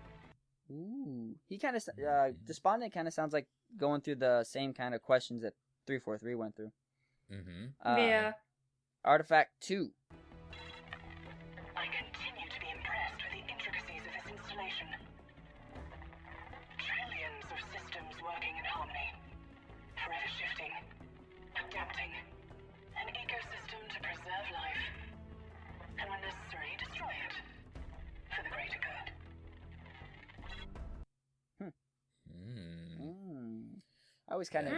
Ooh. He kind of, Despondent kind of sounds like going through the same kind of questions that 343 went through. Mm-hmm. Yeah. Artifact 2. I continue to be impressed with the intricacies of this installation. Trillions of systems working in harmony, forever shifting, adapting, an ecosystem to preserve life, and when necessary, destroy it, for the greater good. I was kind of...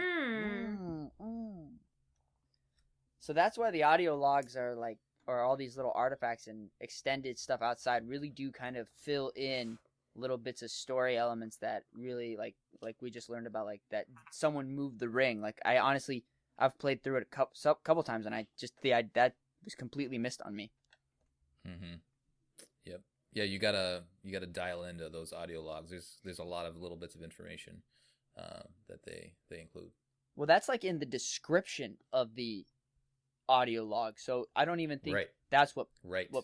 So that's why the audio logs are like, or all these little artifacts and extended stuff outside really do kind of fill in little bits of story elements that really like we just learned about, like that someone moved the ring. Like I've played through it a couple times, and that was completely missed on me. Mm-hmm. Yep. Yeah, you gotta dial into those audio logs. There's a lot of little bits of information that they include. Well, that's like in the description of the audio log, so I don't even think that's what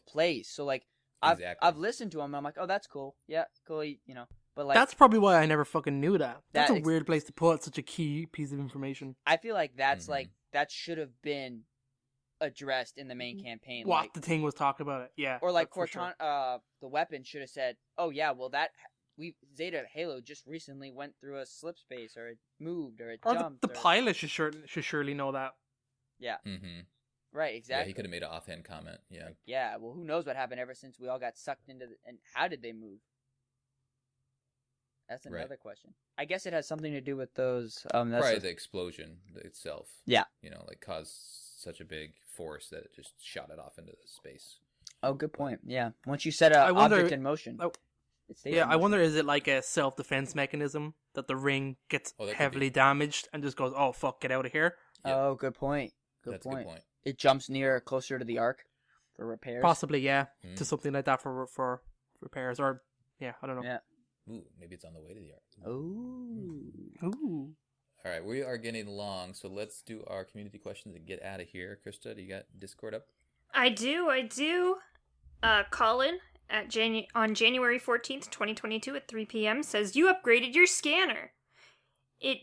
plays. So like I've listened to them and I'm like, oh, that's cool, yeah, cool, you know. But like that's probably why I never fucking knew that. That's a that weird place to put such a key piece of information. I feel like that's like that should have been addressed in the main campaign. What like, the thing was talking about it, yeah. or like for Cortana, sure. The weapon should have said, oh yeah, well that Zeta Halo just recently went through a slip space, or it moved, or it or jumped. The pilot should surely know that. Yeah. Mm-hmm. Right, exactly. Yeah, he could have made an offhand comment. Yeah. Like, yeah, well, who knows what happened ever since we all got sucked into and how did they move? That's another question. I guess it has something to do with those. Probably the explosion itself. Yeah. You know, like caused such a big force that it just shot it off into space. Oh, good point. Yeah. Once you set an object in motion, It stays Yeah, in I motion. wonder, is it like a self-defense mechanism that the ring gets Oh, that could heavily be. damaged and just goes, oh, fuck, get out of here? Yeah. Oh, good point. That's a good point. It jumps closer to the arc for repairs. Possibly, yeah, Mm. to something like that for repairs. Or, yeah, I don't know. Yeah. Ooh, maybe it's on the way to the arc. Ooh. Ooh. All right, we are getting long, so let's do our community questions and get out of here. Krista, do you got Discord up? I do. Colin on January 14th, 2022 at 3 p.m. says, you upgraded your scanner. It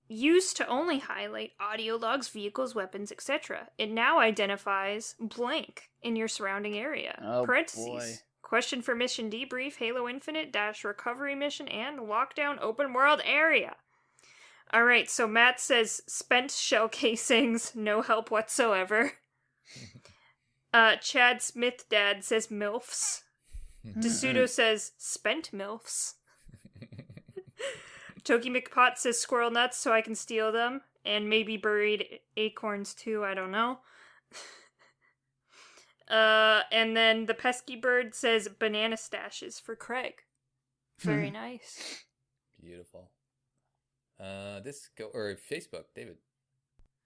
used to only highlight audio logs, vehicles, weapons, etc. It now identifies blank in your surrounding area. Oh, Parentheses. boy. Question for Mission Debrief, Halo Infinite, recovery mission, and lockdown open world area. Alright, so Matt says, spent shell casings, no help whatsoever. Chad Smith Dad says MILFs. DeSudo says spent MILFs. Toki McPot says squirrel nuts so I can steal them. And maybe buried acorns too, I don't know. And then the pesky bird says banana stashes for Craig. Very nice. Beautiful. Facebook, David.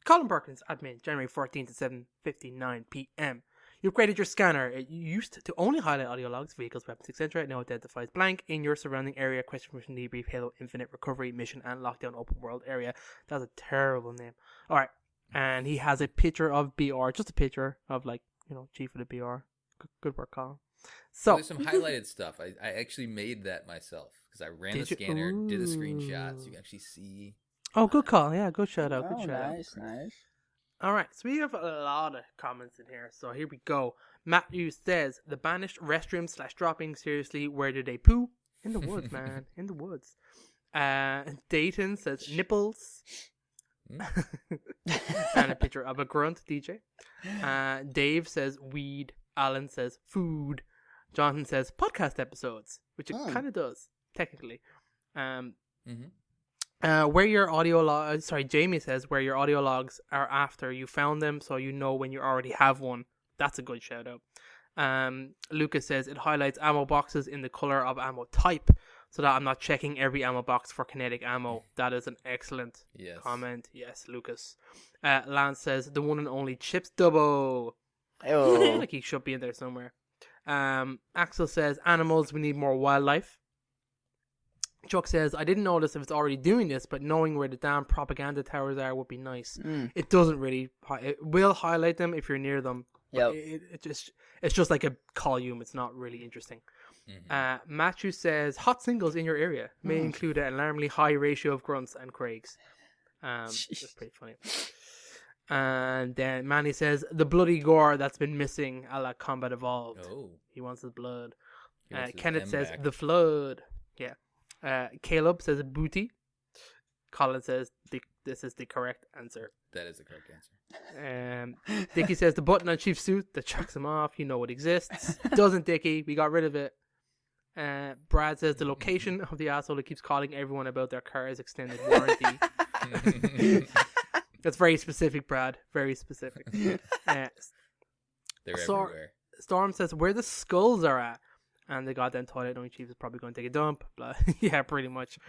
Colin Perkins, admin, January 14th at 7:59 p.m. You upgraded your scanner. It used to only highlight audio logs, vehicles, weapons, etc. It now identifies blank in your surrounding area. Question, Mission Debrief, Halo Infinite, Recovery, Mission, and Lockdown Open World Area. That's a terrible name. Alright. And he has a picture of BR, just a picture of, like, Chief of the BR. Good work, Colin. So, There's some highlighted stuff. I actually made that myself because I ran the Did you? scanner, did a Ooh. screenshot, so you can actually see. oh, good call. Yeah, good shout out. Good Oh, shout out. nice. All right, so we have a lot of comments in here. So here we go. Matthew says, the banished restroom / dropping. Seriously, where did they poo? In the woods, man. In the woods. Dayton says, nipples. And a picture of a grunt DJ. Dave says, weed. Alan says, food. Jonathan says, podcast episodes, which it kind of does, technically. Where your audio logs, Jamie says, where your audio logs are after you found them, so you know when you already have one. That's a good shout out. Lucas says, it highlights ammo boxes in the color of ammo type, so that I'm not checking every ammo box for kinetic ammo. That is an excellent comment. Yes, Lucas. Lance says, the one and only Chips Dubbo. Oh. Like he should be in there somewhere. Axel says, animals, we need more wildlife. Chuck says, I didn't notice if it's already doing this, but knowing where the damn propaganda towers are would be nice. It doesn't really. It will highlight them if you're near them. Yep. It's just like a column. It's not really interesting. Matthew says, hot singles in your area may include an alarmingly high ratio of grunts and Craigs. That's pretty funny. And then Manny says, the bloody gore that's been missing a la Combat Evolved. Oh. He wants his blood. He wants his Kenneth M says, back. the flood. Yeah. Caleb says, booty. Colin says, this is the correct answer. That is the correct answer. Dickie says, the button on Chief's suit that chucks him off. You know it exists. Doesn't, Dickie. We got rid of it. Brad says, the location of the asshole that keeps calling everyone about their car's extended warranty. That's very specific, Brad. Very specific. They're everywhere. Storm says, where the skulls are at. And the goddamn toilet, knowing Chief is probably going to take a dump. Blah. Yeah, pretty much.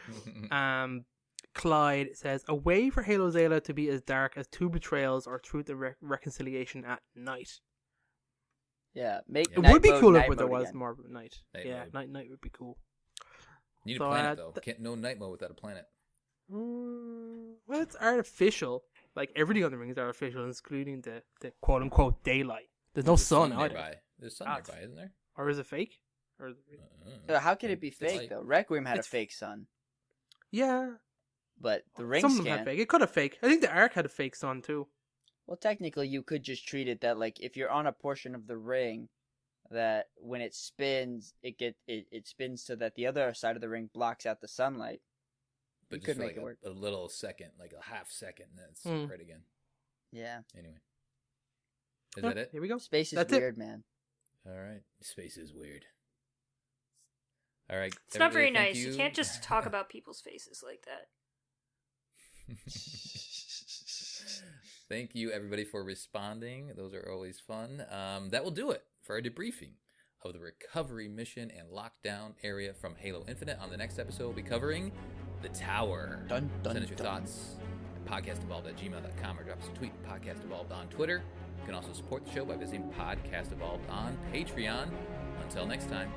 Clyde says, a way for Halo Zayla to be as dark as two betrayals or truth and reconciliation at night. Yeah, make It night would be mode cool if night there mode was again. more of a night. Night would be cool. You need So, a planet, though. No night mode without a planet. Well, it's artificial. Like, everything on the ring is artificial, including the quote-unquote daylight. There's no There's sun nearby. either. There's sun That's- nearby, isn't there? Or is it fake? Or is it... How could it be It's fake, like- though? Requiem had a It's- fake sun. Yeah. But the ring Some of them scan... had fake. It could have fake. I think the Ark had a fake sun, too. Well, technically, you could just treat it that, like, if you're on a portion of the ring, that when it spins, it spins so that the other side of the ring blocks out the sunlight. But You just could for make like it work. a little second, like a half second, and then it's right again. Yeah. Anyway. Is that it? Here we go. Space is That's it. weird, man. All right. Space is weird. All right. It's not very everybody, thank nice. You can't just talk about people's faces like that. Thank you, everybody, for responding. Those are always fun. That will do it for our debriefing. of the recovery mission and lockdown area from Halo Infinite. On the next episode, we'll be covering the Tower. Dun, dun, Send us your dun. thoughts at podcastevolved@gmail.com or drop us a tweet, Podcast Evolved on Twitter. You can also support the show by visiting Podcast Evolved on Patreon. Until next time,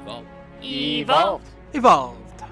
evolve. Evolved. Evolved.